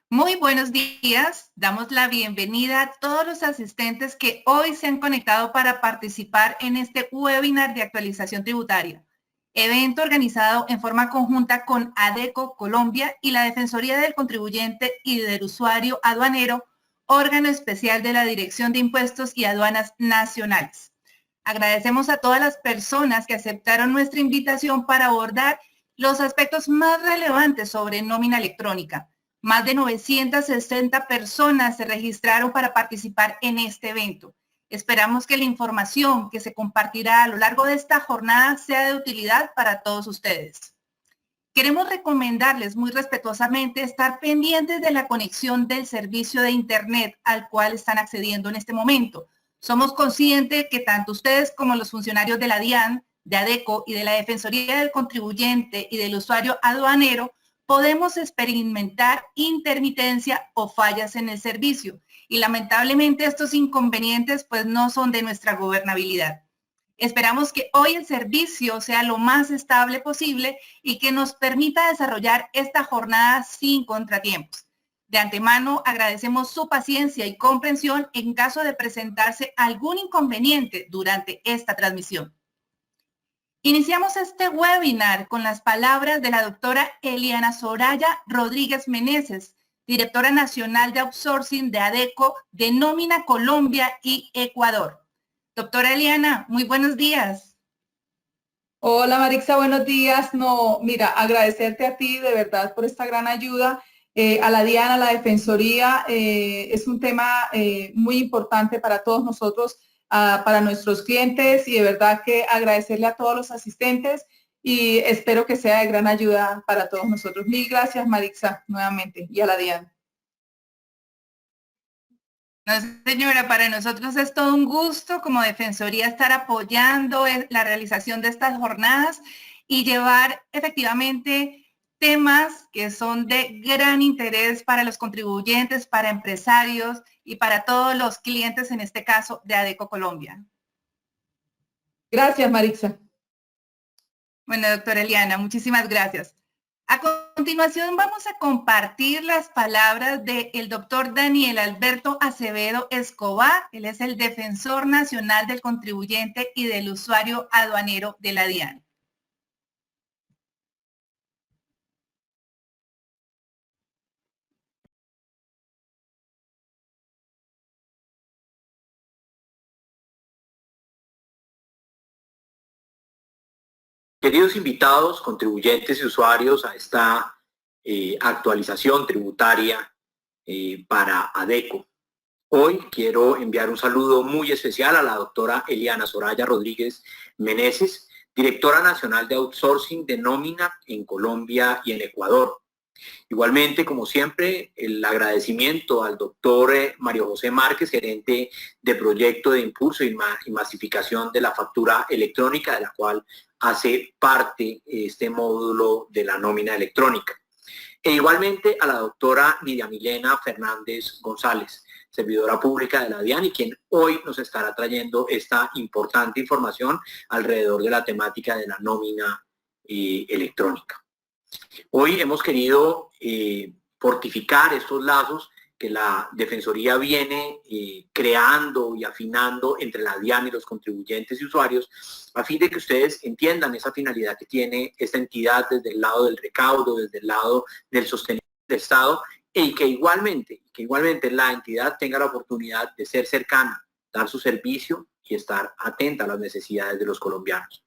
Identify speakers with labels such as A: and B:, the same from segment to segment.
A: Muy buenos días. Damos la bienvenida a todos los asistentes que hoy se han conectado para participar en este webinar de actualización tributaria, evento organizado en forma conjunta con ADECO Colombia y la Defensoría del Contribuyente y del Usuario Aduanero, órgano especial de la Dirección de Impuestos y Aduanas Nacionales. Agradecemos a todas las personas que aceptaron nuestra invitación para abordar los aspectos más relevantes sobre nómina electrónica. Más de 960 personas se registraron para participar en este evento. Esperamos que la información que se compartirá a lo largo de esta jornada sea de utilidad para todos ustedes. Queremos recomendarles muy respetuosamente estar pendientes de la conexión del servicio de Internet al cual están accediendo en este momento. Somos conscientes que tanto ustedes como los funcionarios de la DIAN, de ADECO y de la Defensoría del Contribuyente y del Usuario Aduanero podemos experimentar intermitencia o fallas en el servicio. Y lamentablemente estos inconvenientes pues no son de nuestra gobernabilidad. Esperamos que hoy el servicio sea lo más estable posible y que nos permita desarrollar esta jornada sin contratiempos. De antemano agradecemos su paciencia y comprensión en caso de presentarse algún inconveniente durante esta transmisión. Iniciamos este webinar con las palabras de la doctora Eliana Soraya Rodríguez Meneses, directora nacional de outsourcing de ADECO de Nómina Colombia y Ecuador. Doctora Eliana, muy buenos días.
B: Hola Marixa, buenos días. No, mira, agradecerte a ti de verdad por esta gran ayuda, a la DIAN, a la Defensoría. Es un tema muy importante para todos nosotros, para nuestros clientes, y de verdad que agradecerle a todos los asistentes y espero que sea de gran ayuda para todos nosotros. Mil gracias Marixa nuevamente y a la DIAN.
A: No, señora, para nosotros es todo un gusto como Defensoría estar apoyando la realización de estas jornadas y llevar efectivamente temas que son de gran interés para los contribuyentes, para empresarios y para todos los clientes, en este caso de ADECO Colombia.
B: Gracias Marixa.
A: Bueno, doctora Eliana, muchísimas gracias. A continuación vamos a compartir las palabras del doctor Daniel Alberto Acevedo Escobar. Él es el Defensor Nacional del Contribuyente y del Usuario Aduanero de la DIAN.
C: Queridos invitados, contribuyentes y usuarios a esta actualización tributaria para ADECO. Hoy quiero enviar un saludo muy especial a la doctora Eliana Soraya Rodríguez Meneses, directora nacional de outsourcing de nómina en Colombia y en Ecuador. Igualmente, como siempre, el agradecimiento al doctor Mario José Márquez, gerente de proyecto de impulso y masificación de la factura electrónica, de la cual hace parte este módulo de la nómina electrónica. E igualmente a la doctora Nidia Milena Fernández González, servidora pública de la DIAN y quien hoy nos estará trayendo esta importante información alrededor de la temática de la nómina electrónica. Hoy hemos querido fortificar estos lazos que la Defensoría viene creando y afinando entre la DIAN y los contribuyentes y usuarios, a fin de que ustedes entiendan esa finalidad que tiene esta entidad desde el lado del recaudo, desde el lado del sostenimiento del Estado, y que igualmente la entidad tenga la oportunidad de ser cercana, dar su servicio y estar atenta a las necesidades de los colombianos.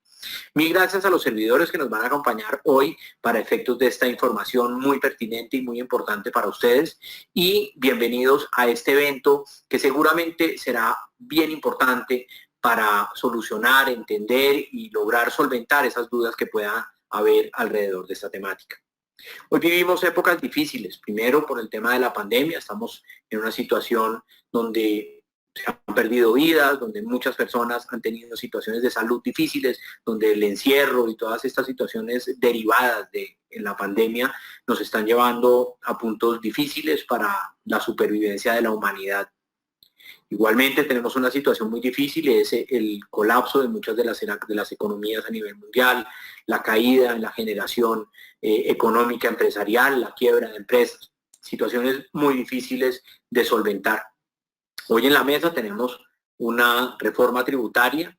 C: Mil gracias a los servidores que nos van a acompañar hoy para efectos de esta información muy pertinente y muy importante para ustedes, y bienvenidos a este evento que seguramente será bien importante para solucionar, entender y lograr solventar esas dudas que pueda haber alrededor de esta temática. Hoy vivimos épocas difíciles, primero por el tema de la pandemia. Estamos en una situación donde se han perdido vidas, donde muchas personas han tenido situaciones de salud difíciles, donde el encierro y todas estas situaciones derivadas de la pandemia nos están llevando a puntos difíciles para la supervivencia de la humanidad. Igualmente tenemos una situación muy difícil, es el colapso de muchas de las economías a nivel mundial, la caída en la generación económica empresarial, la quiebra de empresas. situaciones muy difíciles de solventar. Hoy en la mesa tenemos una reforma tributaria.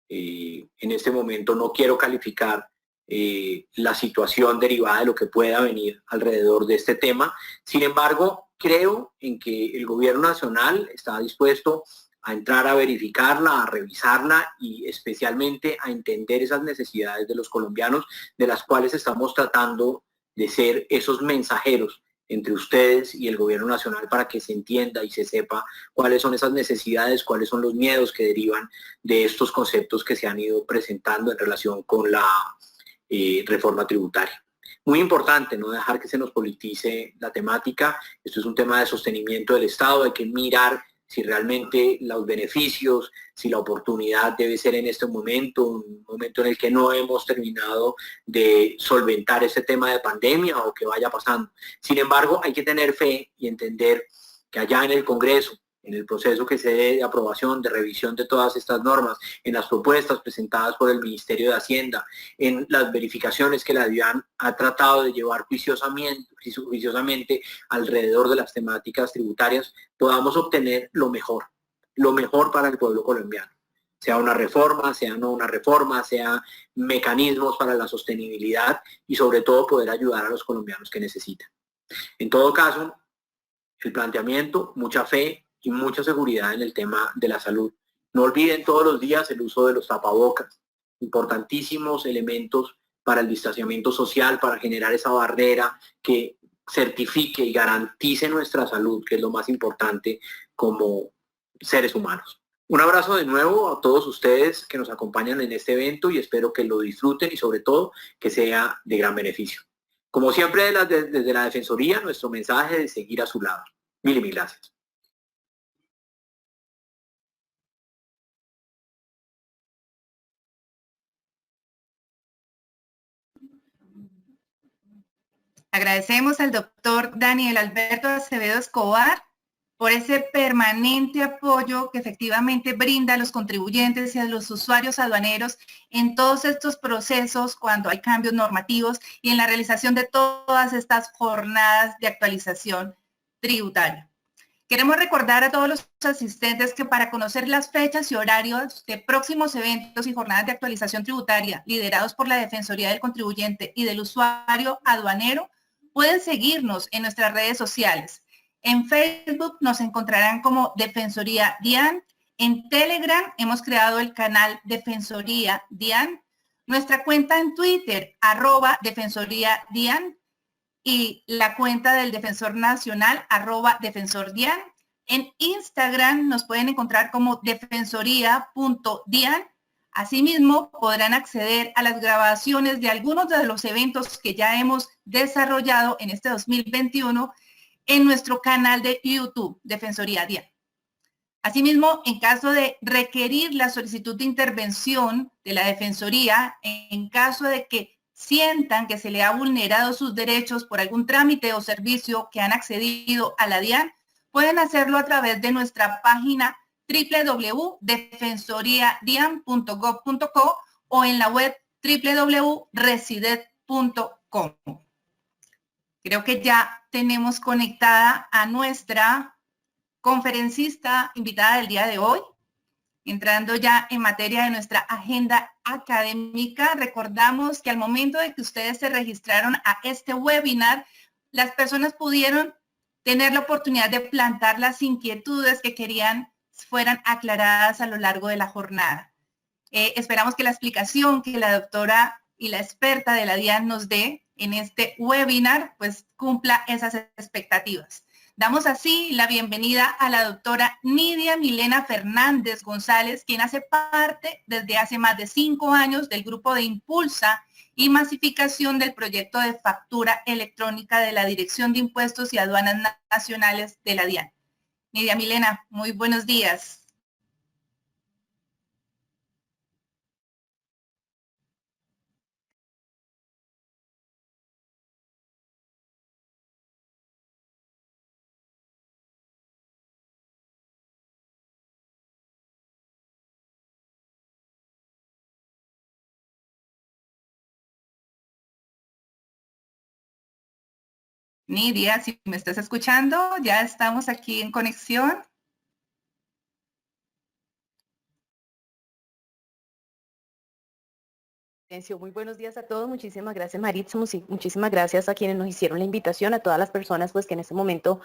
C: En este momento no quiero calificar la situación derivada de lo que pueda venir alrededor de este tema. Sin embargo, creo en que el gobierno nacional está dispuesto a entrar a verificarla, a revisarla y especialmente a entender esas necesidades de los colombianos, de las cuales estamos tratando de ser esos mensajeros entre ustedes y el gobierno nacional para que se entienda y se sepa cuáles son esas necesidades, cuáles son los miedos que derivan de estos conceptos que se han ido presentando en relación con la reforma tributaria. Muy importante no dejar que se nos politice la temática. Esto es un tema de sostenimiento del Estado. Hay que mirar si realmente los beneficios, si la oportunidad debe ser en este momento, un momento en el que no hemos terminado de solventar este tema de pandemia o que vaya pasando. Sin embargo, hay que tener fe y entender que allá en el Congreso, en el proceso que se dé de aprobación, de revisión de todas estas normas, en las propuestas presentadas por el Ministerio de Hacienda, en las verificaciones que la DIAN ha tratado de llevar juiciosamente alrededor de las temáticas tributarias, podamos obtener lo mejor para el pueblo colombiano. Sea una reforma, sea no una reforma, sea mecanismos para la sostenibilidad y sobre todo poder ayudar a los colombianos que necesitan. En todo caso, el planteamiento, mucha fe y mucha seguridad en el tema de la salud. No olviden todos los días el uso de los tapabocas, importantísimos elementos para el distanciamiento social, para generar esa barrera que certifique y garantice nuestra salud, que es lo más importante como seres humanos. Un abrazo de nuevo a todos ustedes que nos acompañan en este evento y espero que lo disfruten y sobre todo que sea de gran beneficio. Como siempre desde la Defensoría, nuestro mensaje de seguir a su lado. Mil gracias.
A: Agradecemos al doctor Daniel Alberto Acevedo Escobar por ese permanente apoyo que efectivamente brinda a los contribuyentes y a los usuarios aduaneros en todos estos procesos cuando hay cambios normativos y en la realización de todas estas jornadas de actualización tributaria. Queremos recordar a todos los asistentes que para conocer las fechas y horarios de próximos eventos y jornadas de actualización tributaria liderados por la Defensoría del Contribuyente y del Usuario Aduanero, pueden seguirnos en nuestras redes sociales. En Facebook nos encontrarán como Defensoría DIAN. En Telegram hemos creado el canal Defensoría DIAN. Nuestra cuenta en Twitter, @Defensoría DIAN. Y la cuenta del Defensor Nacional, @DefensorDian. En Instagram nos pueden encontrar como defensoría.dian. Asimismo, podrán acceder a las grabaciones de algunos de los eventos que ya hemos desarrollado en este 2021 en nuestro canal de YouTube, Defensoría DIAN. Asimismo, en caso de requerir la solicitud de intervención de la Defensoría, en caso de que sientan que se le ha vulnerado sus derechos por algún trámite o servicio que han accedido a la DIAN, pueden hacerlo a través de nuestra página www.defensoriadian.gov.co o en la web www.residet.com. Creo que ya tenemos conectada a nuestra conferencista invitada del día de hoy. Entrando ya en materia de nuestra agenda académica, recordamos que al momento de que ustedes se registraron a este webinar, las personas pudieron tener la oportunidad de plantar las inquietudes que querían fueran aclaradas a lo largo de la jornada. Esperamos que la explicación que la doctora y la experta de la DIAN nos dé en este webinar, pues cumpla esas expectativas. Damos así la bienvenida a la doctora Nidia Milena Fernández González, quien hace parte desde hace más de 5 años del grupo de Impulsa y Masificación del proyecto de factura electrónica de la Dirección de Impuestos y Aduanas Nacionales de la DIAN. Nidia Milena, muy buenos días. Nidia, si me estás escuchando, ya estamos aquí en conexión.
D: Muy buenos días a todos, muchísimas gracias Maritza, muchísimas gracias a quienes nos hicieron la invitación, a todas las personas pues que en este momento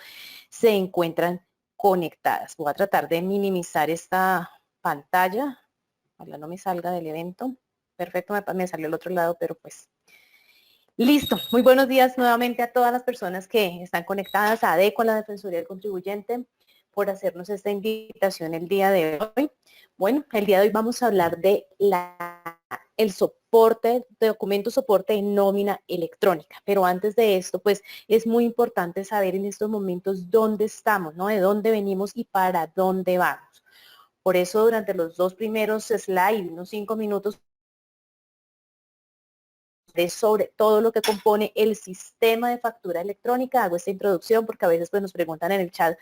D: se encuentran conectadas. Voy a tratar de minimizar esta pantalla, ojalá no me salga del evento. Perfecto, me salió al otro lado, pero pues listo. Muy buenos días nuevamente a todas las personas que están conectadas a ADECO, a la Defensoría del Contribuyente, por hacernos esta invitación el día de hoy. Bueno, el día de hoy vamos a hablar de el soporte de documentos, soporte de nómina electrónica. Pero antes de esto, pues es muy importante saber en estos momentos dónde estamos, ¿no? De dónde venimos y para dónde vamos. Por eso durante los dos primeros slides, unos 5 minutos, sobre todo lo que compone el sistema de factura electrónica. Hago esta introducción porque a veces pues, nos preguntan en el chat,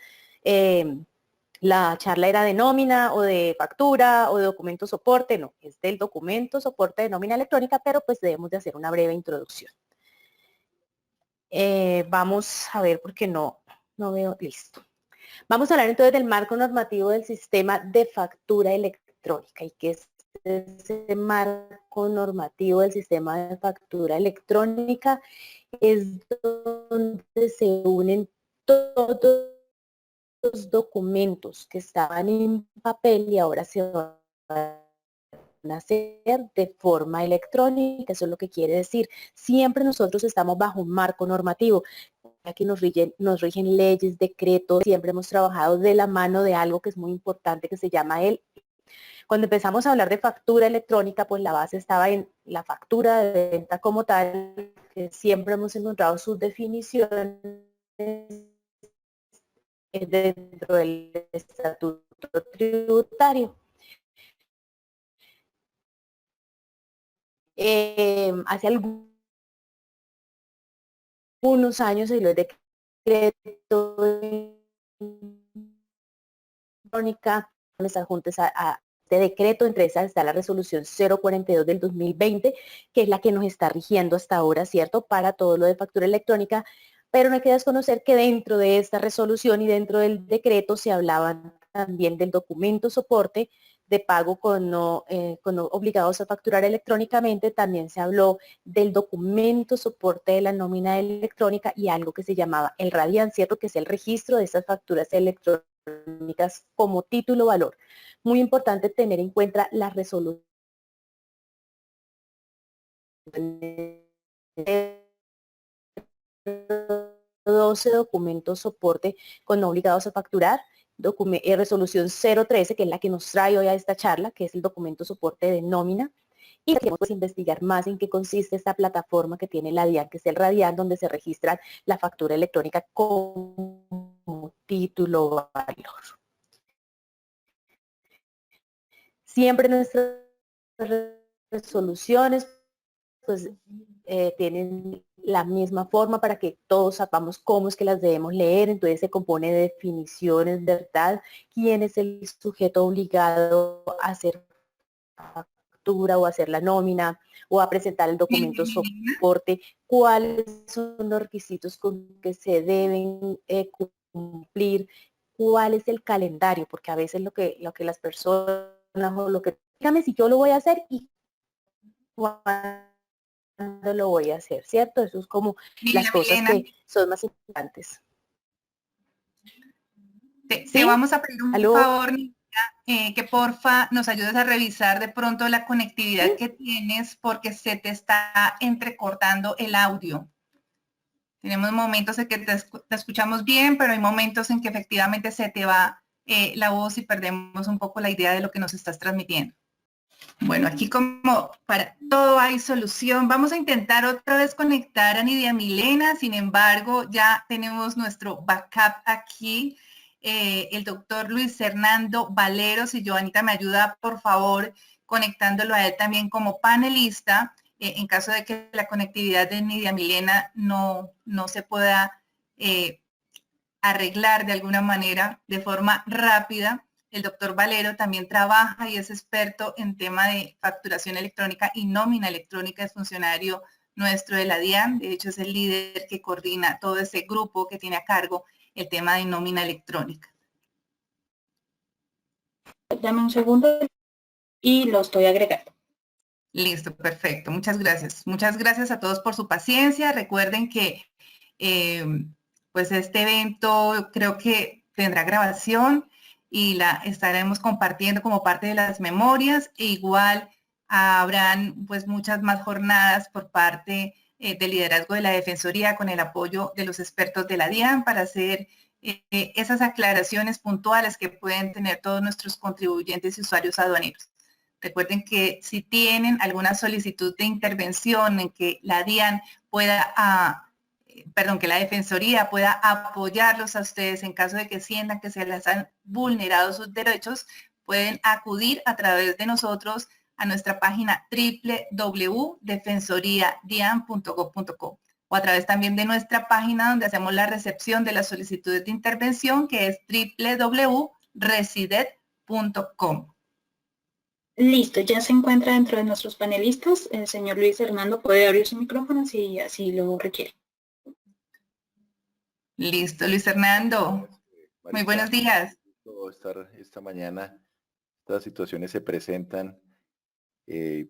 D: la charla era de nómina o de factura o de documento soporte. No, es del documento soporte de nómina electrónica, pero pues debemos de hacer una breve introducción. Vamos a ver porque no veo, listo. Vamos a hablar entonces del marco normativo del sistema de factura electrónica y qué es ese marco normativo del sistema de factura electrónica. Es donde se unen todos los documentos que estaban en papel y ahora se van a hacer de forma electrónica. Eso es lo que quiere decir. Siempre nosotros estamos bajo un marco normativo. Aquí nos rigen leyes, decretos. Siempre hemos trabajado de la mano de algo que es muy importante que se llama Cuando empezamos a hablar de factura electrónica, pues la base estaba en la factura de venta como tal, que siempre hemos encontrado sus definiciones dentro del estatuto tributario. Hace algunos años se dio el decreto electrónica, nuestras juntas a este decreto, entre esas está la resolución 042 del 2020, que es la que nos está rigiendo hasta ahora, ¿cierto? Para todo lo de factura electrónica, pero no hay que desconocer que dentro de esta resolución y dentro del decreto se hablaban también del documento soporte de pago con obligados a facturar electrónicamente. También se habló del documento soporte de la nómina electrónica y algo que se llamaba el RADIAN, ¿cierto? Que es el registro de estas facturas electrónicas como título valor. Muy importante tener en cuenta la resolución 12 documentos soporte con obligados a facturar, resolución 013, que es la que nos trae hoy a esta charla, que es el documento soporte de nómina, y queremos pues investigar más en qué consiste esta plataforma que tiene la DIAN, que es el RADIAN, donde se registra la factura electrónica como título valor. Siempre nuestras resoluciones pues tienen la misma forma para que todos sepamos cómo es que las debemos leer. Entonces se compone de definiciones, ¿verdad? ¿Quién es el sujeto obligado a hacer factura o a hacer la nómina o a presentar el documento soporte? ¿Cuáles son los requisitos con que se deben cumplir? ¿Cuál es el calendario? Porque a veces lo que las personas o lo que dígame si yo lo voy a hacer y cuándo lo voy a hacer, ¿cierto? Eso es como las cosas que son más importantes.
A: Te vamos a pedir un favor, que porfa nos ayudes a revisar de pronto la conectividad que tienes porque se te está entrecortando el audio. Tenemos momentos en que te escuchamos bien, pero hay momentos en que efectivamente se te va la voz y perdemos un poco la idea de lo que nos estás transmitiendo. Bueno, aquí como para todo hay solución. Vamos a intentar otra vez conectar a Nidia Milena, sin embargo, ya tenemos nuestro backup aquí. El doctor Luis Hernando Valero, si Joanita me ayuda, por favor, conectándolo a él también como panelista, en caso de que la conectividad de Nidia Milena no se pueda arreglar de alguna manera de forma rápida. El doctor Valero también trabaja y es experto en tema de facturación electrónica y nómina electrónica, es funcionario nuestro de la DIAN. De hecho, es el líder que coordina todo ese grupo que tiene a cargo el tema de nómina electrónica.
E: Dame un segundo y lo estoy agregando.
A: Listo, perfecto. Muchas gracias. Muchas gracias a todos por su paciencia. Recuerden que pues este evento creo que tendrá grabación y la estaremos compartiendo como parte de las memorias, e igual habrán pues muchas más jornadas por parte del liderazgo de la Defensoría con el apoyo de los expertos de la DIAN para hacer esas aclaraciones puntuales que pueden tener todos nuestros contribuyentes y usuarios aduaneros. Recuerden que si tienen alguna solicitud de intervención en que la DIAN pueda, que la Defensoría pueda apoyarlos a ustedes en caso de que sientan que se les han vulnerado sus derechos, pueden acudir a través de nosotros a nuestra página www.defensoriadian.gov.co o a través también de nuestra página donde hacemos la recepción de las solicitudes de intervención, que es www.residet.com.
E: Listo, ya se encuentra dentro de nuestros panelistas. El señor Luis Hernando puede abrir su micrófono si así lo requiere.
A: Listo, Luis Hernando. Muy buenos días.
F: Estar esta mañana, estas situaciones se presentan.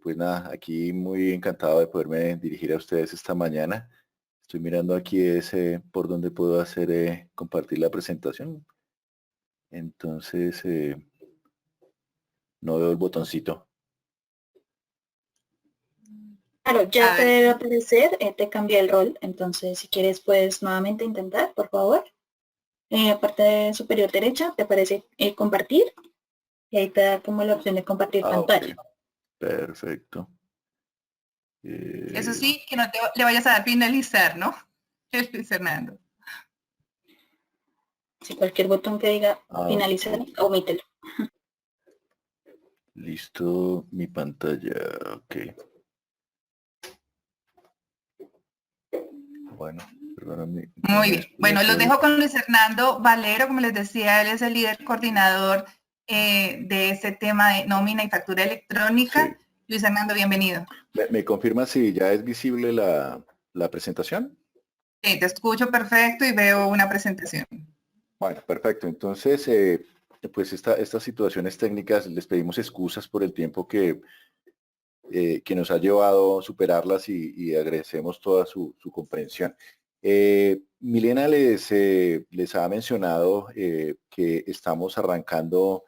F: Pues nada, aquí muy encantado de poderme dirigir a ustedes esta mañana. Estoy mirando aquí por donde puedo hacer compartir la presentación. Entonces, no veo el botoncito.
E: Claro, ya te debe aparecer, te cambié el rol, entonces si quieres puedes nuevamente intentar, por favor. Parte superior derecha te aparece compartir y ahí te da como la opción de compartir pantalla.
F: Okay. Perfecto.
A: Eso sí, que no le vayas a dar finalizar, ¿no? Luis Hernando.
E: Si cualquier botón que diga finalizar, omítelo.
F: Listo, mi pantalla, ok. Bueno, perdóname.
A: Muy bien. Bueno, los dejo con Luis Hernando Valero, como les decía, él es el líder coordinador de este tema de nómina y factura electrónica. Sí. Luis Hernando, bienvenido.
F: ¿Me confirma si ya es visible la presentación?
A: Sí, te escucho perfecto y veo una presentación.
F: Bueno, perfecto. Entonces, pues estas situaciones técnicas, les pedimos excusas por el tiempo que nos ha llevado a superarlas y agradecemos toda su comprensión. Milena les ha mencionado que estamos arrancando,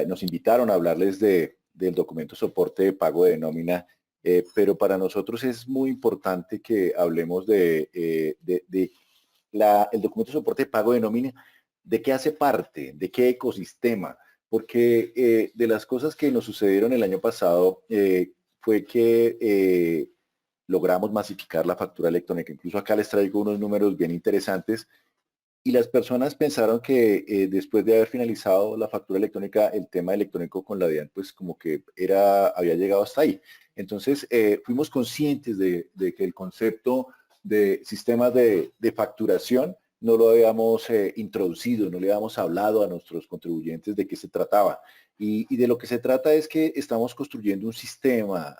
F: nos invitaron a hablarles del documento soporte de pago de nómina, pero para nosotros es muy importante que hablemos el documento soporte de pago de nómina, de qué hace parte, de qué ecosistema, porque de las cosas que nos sucedieron el año pasado fue que logramos masificar la factura electrónica. Incluso acá les traigo unos números bien interesantes y las personas pensaron que después de haber finalizado la factura electrónica, el tema electrónico con la DIAN, pues como que había llegado hasta ahí. Entonces fuimos conscientes de que el concepto de sistemas de facturación no lo habíamos introducido, no le habíamos hablado a nuestros contribuyentes de qué se trataba. Y de lo que se trata es que estamos construyendo un sistema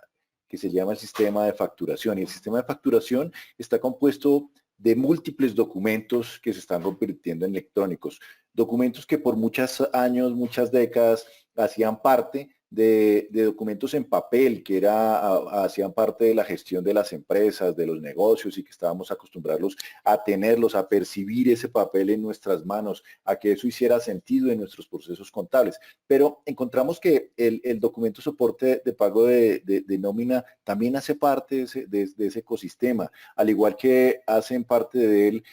F: que se llama el sistema de facturación. Y el sistema de facturación está compuesto de múltiples documentos que se están convirtiendo en electrónicos. Documentos que por muchos años, muchas décadas, hacían parte de documentos en papel, que hacían parte de la gestión de las empresas, de los negocios, y que estábamos acostumbrados a tenerlos, a percibir ese papel en nuestras manos, a que eso hiciera sentido en nuestros procesos contables. Pero encontramos que el documento soporte de pago de nómina también hace parte de ese ecosistema, al igual que hacen parte de él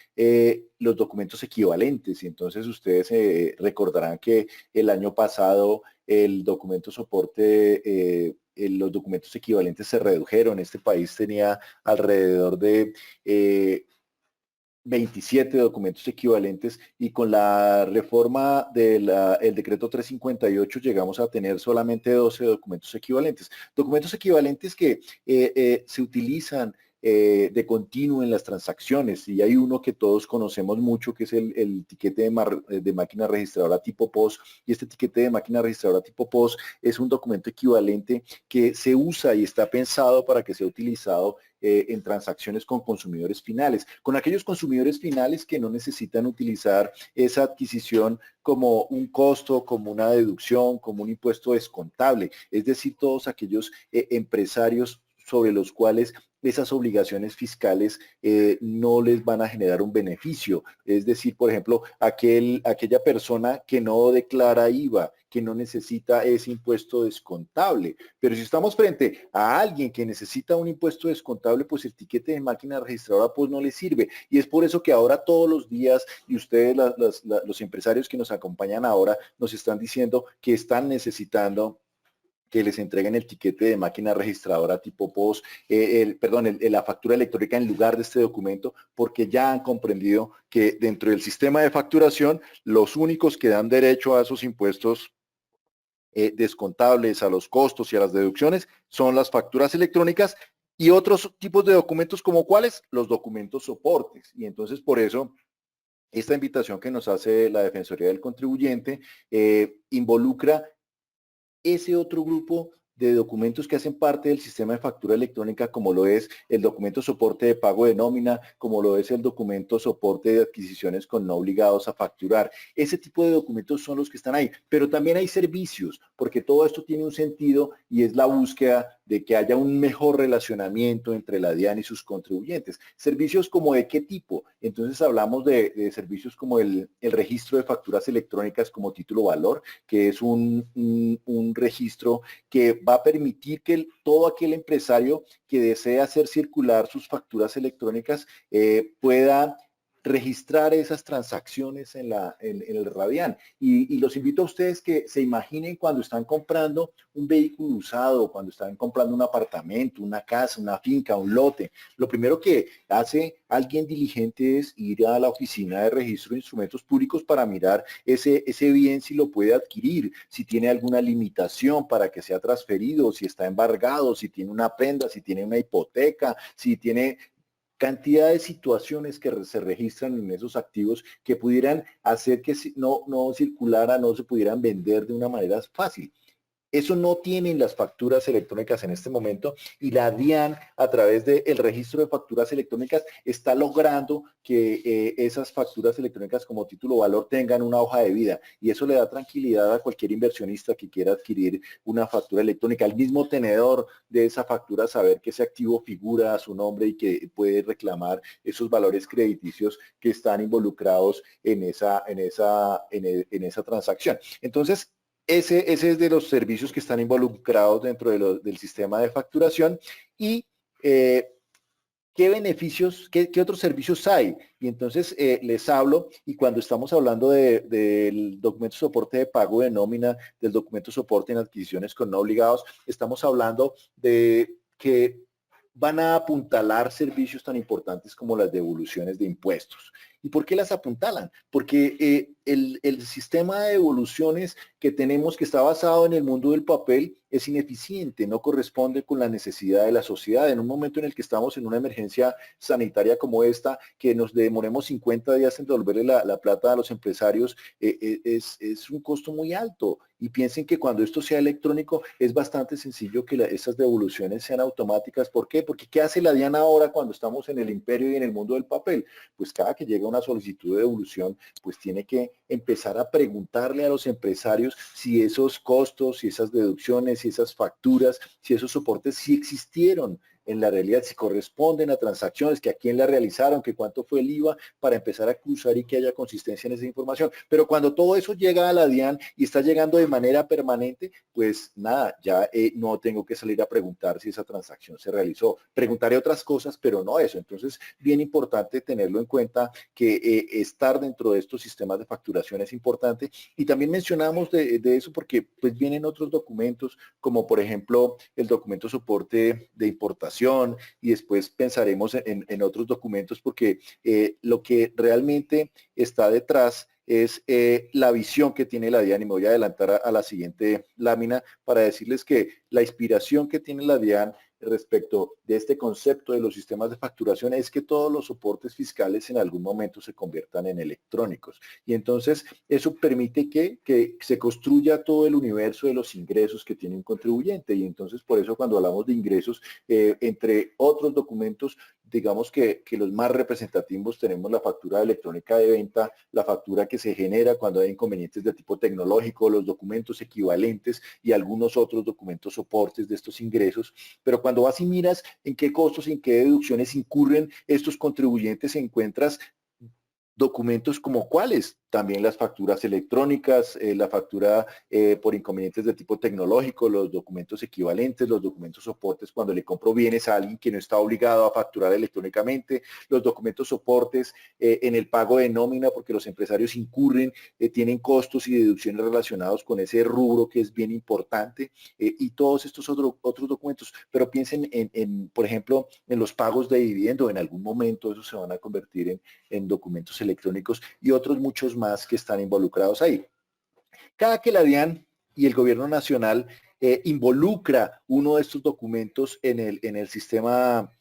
F: los documentos equivalentes. Y entonces ustedes recordarán que el año pasado el documento soporte, los documentos equivalentes se redujeron. Este país tenía alrededor de 27 documentos equivalentes y con la reforma del decreto 358 llegamos a tener solamente 12 documentos equivalentes. Documentos equivalentes que se utilizan de continuo en las transacciones, y hay uno que todos conocemos mucho, que es el tiquete de máquina registradora tipo POS, y este tiquete de máquina registradora tipo POS es un documento equivalente que se usa y está pensado para que sea utilizado en transacciones con consumidores finales, con aquellos consumidores finales que no necesitan utilizar esa adquisición como un costo, como una deducción, como un impuesto descontable, es decir, todos aquellos empresarios sobre los cuales esas obligaciones fiscales no les van a generar un beneficio. Es decir, por ejemplo, aquella persona que no declara IVA, que no necesita ese impuesto descontable. Pero si estamos frente a alguien que necesita un impuesto descontable, pues el tiquete de máquina registradora pues no le sirve. Y es por eso que ahora todos los días, y ustedes, los empresarios que nos acompañan ahora, nos están diciendo que están necesitando que les entreguen el tiquete de máquina registradora tipo POS, la factura electrónica en lugar de este documento, porque ya han comprendido que dentro del sistema de facturación, los únicos que dan derecho a esos impuestos descontables, a los costos y a las deducciones, son las facturas electrónicas y otros tipos de documentos como cuáles, los documentos soportes. Y entonces por eso esta invitación que nos hace la Defensoría del Contribuyente involucra ese otro grupo de documentos que hacen parte del sistema de factura electrónica, como lo es el documento soporte de pago de nómina, como lo es el documento soporte de adquisiciones con no obligados a facturar. Ese tipo de documentos son los que están ahí, pero también hay servicios, porque todo esto tiene un sentido y es la búsqueda de que haya un mejor relacionamiento entre la DIAN y sus contribuyentes. ¿Servicios como de qué tipo? Entonces hablamos de servicios como el registro de facturas electrónicas como título valor, que es un registro que va a permitir que todo aquel empresario que desea hacer circular sus facturas electrónicas pueda registrar esas transacciones en el Radian. Y los invito a ustedes que se imaginen cuando están comprando un vehículo usado, cuando están comprando un apartamento, una casa, una finca, un lote. Lo primero que hace alguien diligente es ir a la oficina de registro de instrumentos públicos para mirar ese bien, si lo puede adquirir, si tiene alguna limitación para que sea transferido, si está embargado, si tiene una prenda, si tiene una hipoteca, si tiene cantidad de situaciones que se registran en esos activos que pudieran hacer que no circulara, no se pudieran vender de una manera fácil. Eso no tienen las facturas electrónicas en este momento, y la DIAN, a través del registro de facturas electrónicas, está logrando que esas facturas electrónicas como título valor tengan una hoja de vida, y eso le da tranquilidad a cualquier inversionista que quiera adquirir una factura electrónica. El mismo tenedor de esa factura, saber que ese activo figura a su nombre y que puede reclamar esos valores crediticios que están involucrados en esa transacción. Entonces, ese es de los servicios que están involucrados dentro del sistema de facturación. Y ¿qué beneficios, qué otros servicios hay? Y entonces les hablo, y cuando estamos hablando del documento soporte de pago de nómina, del documento soporte en adquisiciones con no obligados, estamos hablando de que van a apuntalar servicios tan importantes como las devoluciones de impuestos. ¿Y por qué las apuntalan? Porque el sistema de devoluciones que tenemos, que está basado en el mundo del papel, es ineficiente, no corresponde con la necesidad de la sociedad. En un momento en el que estamos en una emergencia sanitaria como esta, que nos demoremos 50 días en devolverle la plata a los empresarios, es un costo muy alto. Y piensen que cuando esto sea electrónico, es bastante sencillo que esas devoluciones sean automáticas. ¿Por qué? Porque ¿qué hace la DIAN ahora cuando estamos en el imperio y en el mundo del papel? Pues cada que llega una solicitud de devolución, pues tiene que empezar a preguntarle a los empresarios si esos costos, si esas deducciones, si esas facturas, si esos soportes sí existieron en la realidad, si corresponden a transacciones, que a quién la realizaron, que cuánto fue el IVA, para empezar a cruzar y que haya consistencia en esa información. Pero cuando todo eso llega a la DIAN y está llegando de manera permanente, pues nada, ya no tengo que salir a preguntar si esa transacción se realizó. Preguntaré otras cosas, pero no eso. Entonces, bien importante tenerlo en cuenta, que estar dentro de estos sistemas de facturación es importante. Y también mencionamos de eso porque pues vienen otros documentos, como por ejemplo el documento soporte de importación, y después pensaremos en otros documentos, porque lo que realmente está detrás es la visión que tiene la DIAN. Y me voy a adelantar a la siguiente lámina para decirles que la inspiración que tiene la DIAN respecto de este concepto de los sistemas de facturación es que todos los soportes fiscales en algún momento se conviertan en electrónicos. Y entonces eso permite que se construya todo el universo de los ingresos que tiene un contribuyente. Y entonces por eso cuando hablamos de ingresos, entre otros documentos, digamos que los más representativos tenemos la factura electrónica de venta, la factura que se genera cuando hay inconvenientes de tipo tecnológico, los documentos equivalentes y algunos otros documentos soportes de estos ingresos. Pero cuando vas y miras en qué costos, en qué deducciones incurren estos contribuyentes, encuentras documentos como cuáles, también las facturas electrónicas, la factura por inconvenientes de tipo tecnológico, los documentos equivalentes, los documentos soportes cuando le compro bienes a alguien que no está obligado a facturar electrónicamente, los documentos soportes en el pago de nómina porque los empresarios incurren, tienen costos y deducciones relacionados con ese rubro que es bien importante y todos estos otros documentos. Pero piensen por ejemplo, en los pagos de dividendo, en algún momento esos se van a convertir en documentos electrónicos y otros muchos más que están involucrados ahí. Cada que la DIAN y el gobierno nacional involucra uno de estos documentos en el sistema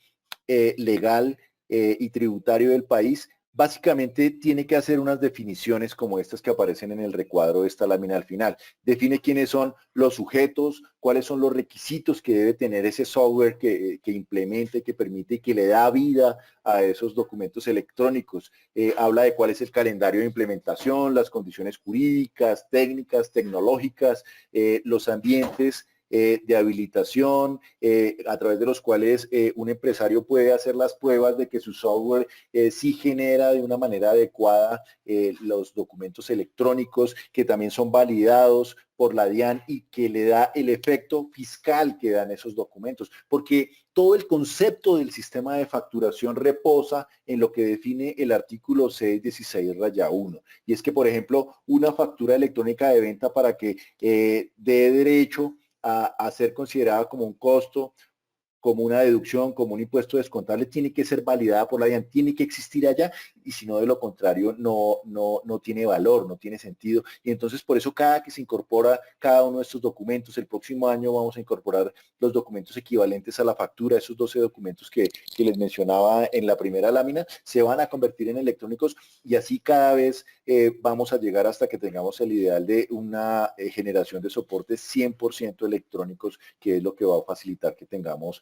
F: legal y tributario del país, básicamente tiene que hacer unas definiciones como estas que aparecen en el recuadro de esta lámina al final. Define quiénes son los sujetos, cuáles son los requisitos que debe tener ese software que implemente, que permite y que le da vida a esos documentos electrónicos. Habla de cuál es el calendario de implementación, las condiciones jurídicas, técnicas, tecnológicas, los ambientes de habilitación, a través de los cuales un empresario puede hacer las pruebas de que su software sí genera de una manera adecuada los documentos electrónicos que también son validados por la DIAN y que le da el efecto fiscal que dan esos documentos, porque todo el concepto del sistema de facturación reposa en lo que define el artículo 616-1, y es que, por ejemplo, una factura electrónica de venta para que dé derecho a ser considerada como un costo, como una deducción, como un impuesto descontable, tiene que ser validada por la DIAN, tiene que existir allá, y si no, de lo contrario, no tiene valor, no tiene sentido. Y entonces, por eso, cada que se incorpora cada uno de estos documentos, el próximo año vamos a incorporar los documentos equivalentes a la factura, esos 12 documentos que les mencionaba en la primera lámina, se van a convertir en electrónicos, y así cada vez vamos a llegar hasta que tengamos el ideal de una generación de soportes 100% electrónicos, que es lo que va a facilitar que tengamos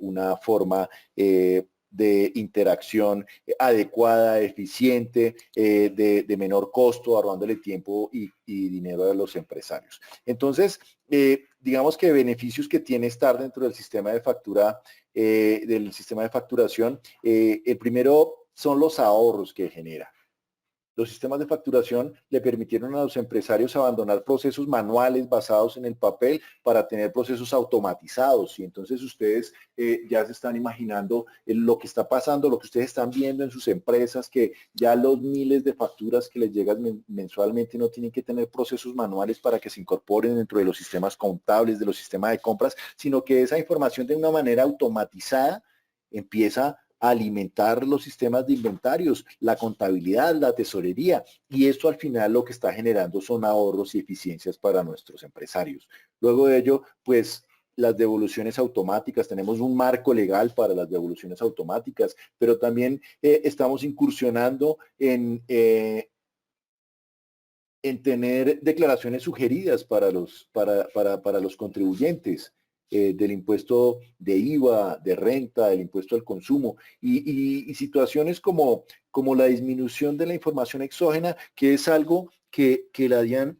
F: una forma de interacción adecuada, eficiente, de menor costo, ahorrándole tiempo y dinero a los empresarios. Entonces, digamos que beneficios que tiene estar dentro del sistema de factura, del sistema de facturación, el primero son los ahorros que genera. Los sistemas de facturación le permitieron a los empresarios abandonar procesos manuales basados en el papel para tener procesos automatizados, y entonces ustedes ya se están imaginando lo que está pasando, lo que ustedes están viendo en sus empresas, que ya los miles de facturas que les llegan mensualmente no tienen que tener procesos manuales para que se incorporen dentro de los sistemas contables, de los sistemas de compras, sino que esa información de una manera automatizada empieza a alimentar los sistemas de inventarios, la contabilidad, la tesorería, y esto al final lo que está generando son ahorros y eficiencias para nuestros empresarios. Luego de ello, pues las devoluciones automáticas, tenemos un marco legal para las devoluciones automáticas, pero también estamos incursionando en tener declaraciones sugeridas para los contribuyentes. Del impuesto de IVA, de renta, del impuesto al consumo y situaciones como la disminución de la información exógena, que es algo que la DIAN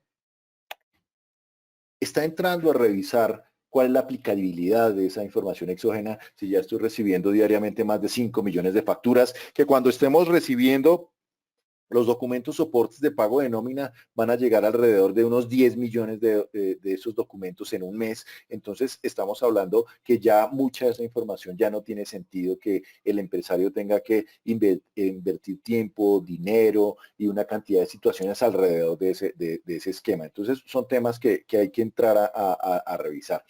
F: está entrando a revisar cuál es la aplicabilidad de esa información exógena. Si ya estoy recibiendo diariamente más de 5 millones de facturas, que cuando estemos recibiendo los documentos soportes de pago de nómina van a llegar alrededor de unos 10 millones de esos documentos en un mes. Entonces estamos hablando que ya mucha de esa información ya no tiene sentido que el empresario tenga que invertir tiempo, dinero y una cantidad de situaciones alrededor de ese esquema. Entonces son temas que hay que entrar a revisar.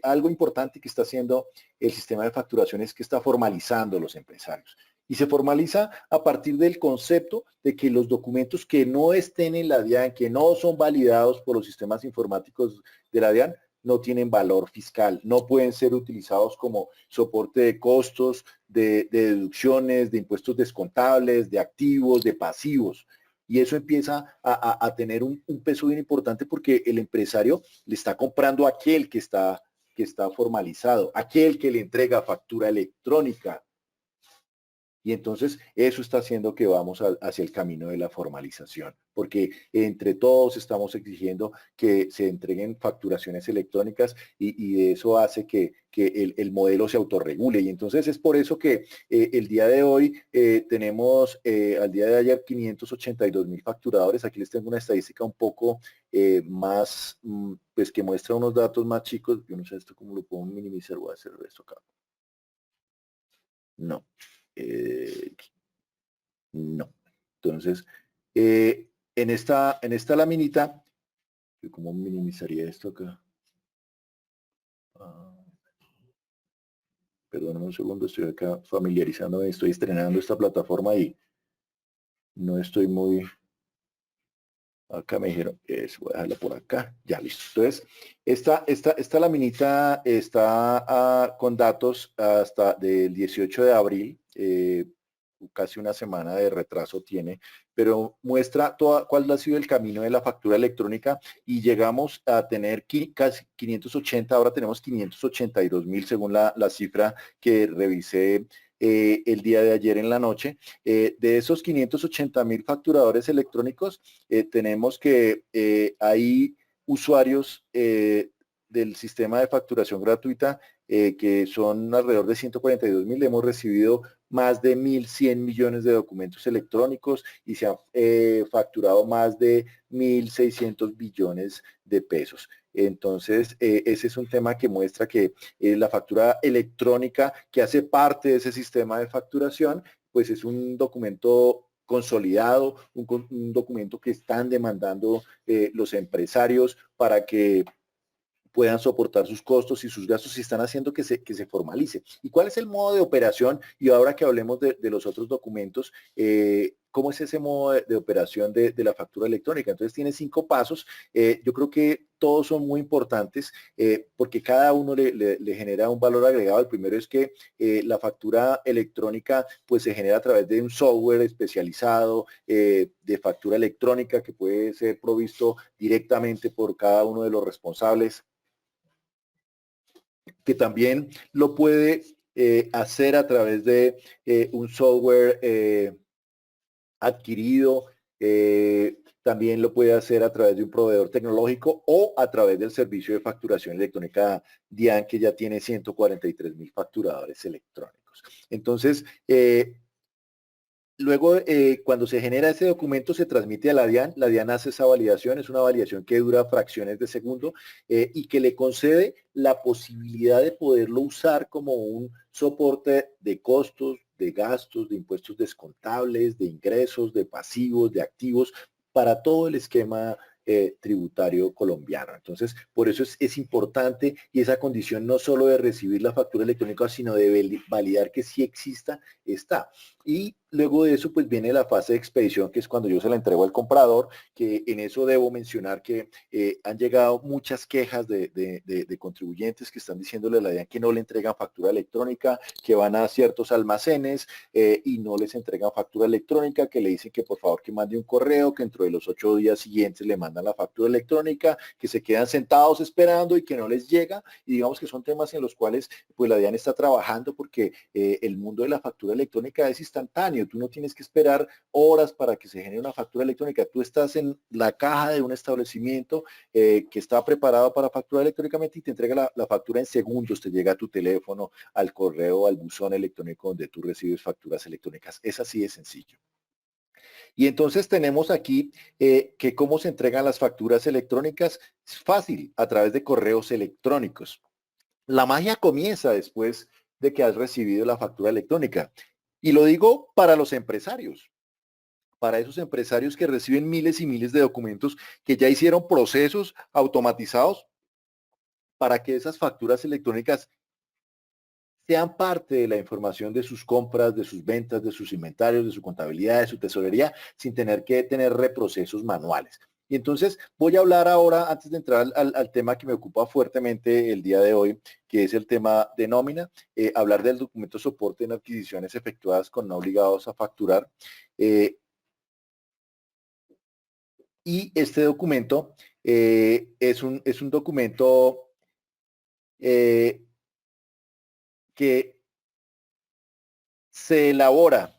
F: Algo importante que está haciendo el sistema de facturación es que está formalizando los empresarios. Y se formaliza a partir del concepto de que los documentos que no estén en la DIAN, que no son validados por los sistemas informáticos de la DIAN, no tienen valor fiscal, no pueden ser utilizados como soporte de costos, de deducciones, de impuestos descontables, de activos, de pasivos. Y eso empieza a tener un peso bien importante porque el empresario le está comprando a aquel que está formalizado, aquel que le entrega factura electrónica. Y entonces eso está haciendo que vamos hacia el camino de la formalización, porque entre todos estamos exigiendo que se entreguen facturaciones electrónicas y eso hace que el modelo se autorregule. Y entonces es por eso que el día de hoy tenemos, al día de ayer, 582,000 facturadores. Aquí les tengo una estadística un poco más, pues que muestra unos datos más chicos. Yo no sé esto cómo lo puedo minimizar, voy a hacer esto acá. No. No. Entonces, en esta laminita, ¿cómo minimizaría esto acá? Perdóname un segundo, estoy acá familiarizándome, estoy estrenando esta plataforma y no estoy muy... Acá me dijeron, voy a dejarla por acá, ya listo. Entonces, esta laminita está con datos hasta del 18 de abril, casi una semana de retraso tiene, pero muestra cuál ha sido el camino de la factura electrónica y llegamos a tener casi 580, ahora tenemos 582,000 según la cifra que revisé el día de ayer en la noche. De esos 580,000 facturadores electrónicos, tenemos que hay usuarios del sistema de facturación gratuita que son alrededor de 142,000. Hemos recibido más de 1.100 millones de documentos electrónicos y se han facturado más de 1.600 billones de pesos. Entonces, ese es un tema que muestra que la factura electrónica, que hace parte de ese sistema de facturación, pues es un documento consolidado, un documento que están demandando los empresarios para que puedan soportar sus costos y sus gastos y están haciendo que se formalice. ¿Y cuál es el modo de operación? Y ahora que hablemos de los otros documentos, ¿cómo es ese modo de operación de la factura electrónica? Entonces tiene 5 pasos. Yo creo que todos son muy importantes porque cada uno le genera un valor agregado. El primero es que la factura electrónica pues se genera a través de un software especializado de factura electrónica que puede ser provisto directamente por cada uno de los responsables, que también lo puede hacer a través de un software adquirido, también lo puede hacer a través de un proveedor tecnológico o a través del servicio de facturación electrónica DIAN, que ya tiene 143,000 facturadores electrónicos. Entonces, luego, cuando se genera ese documento, se transmite a la DIAN hace esa validación, es una validación que dura fracciones de segundo y que le concede la posibilidad de poderlo usar como un soporte de costos, de gastos, de impuestos descontables, de ingresos, de pasivos, de activos, para todo el esquema tributario colombiano. Entonces, por eso es importante y esa condición no solo de recibir la factura electrónica, sino de validar que sí exista, está. Y luego de eso, pues viene la fase de expedición, que es cuando yo se la entrego al comprador, que en eso debo mencionar que han llegado muchas quejas de contribuyentes que están diciéndole a la DIAN que no le entregan factura electrónica, que van a ciertos almacenes y no les entregan factura electrónica, que le dicen que por favor que mande un correo, que dentro de los 8 días siguientes le mandan la factura electrónica, que se quedan sentados esperando y que no les llega. Y digamos que son temas en los cuales pues la DIAN está trabajando porque el mundo de la factura electrónica es instantáneo. Tú no tienes que esperar horas para que se genere una factura electrónica. Tú estás en la caja de un establecimiento que está preparado para facturar electrónicamente y te entrega la factura en segundos. Te llega a tu teléfono, al correo, al buzón electrónico donde tú recibes facturas electrónicas. Es así de sencillo. Y entonces tenemos aquí que cómo se entregan las facturas electrónicas. Es fácil, a través de correos electrónicos. La magia comienza después de que has recibido la factura electrónica. Y lo digo para los empresarios, para esos empresarios que reciben miles y miles de documentos, que ya hicieron procesos automatizados para que esas facturas electrónicas sean parte de la información de sus compras, de sus ventas, de sus inventarios, de su contabilidad, de su tesorería, sin tener que tener reprocesos manuales. Y entonces voy a hablar ahora, antes de entrar al tema que me ocupa fuertemente el día de hoy, que es el tema de nómina, hablar del documento soporte en adquisiciones efectuadas con no obligados a facturar. Y este documento es un documento que se elabora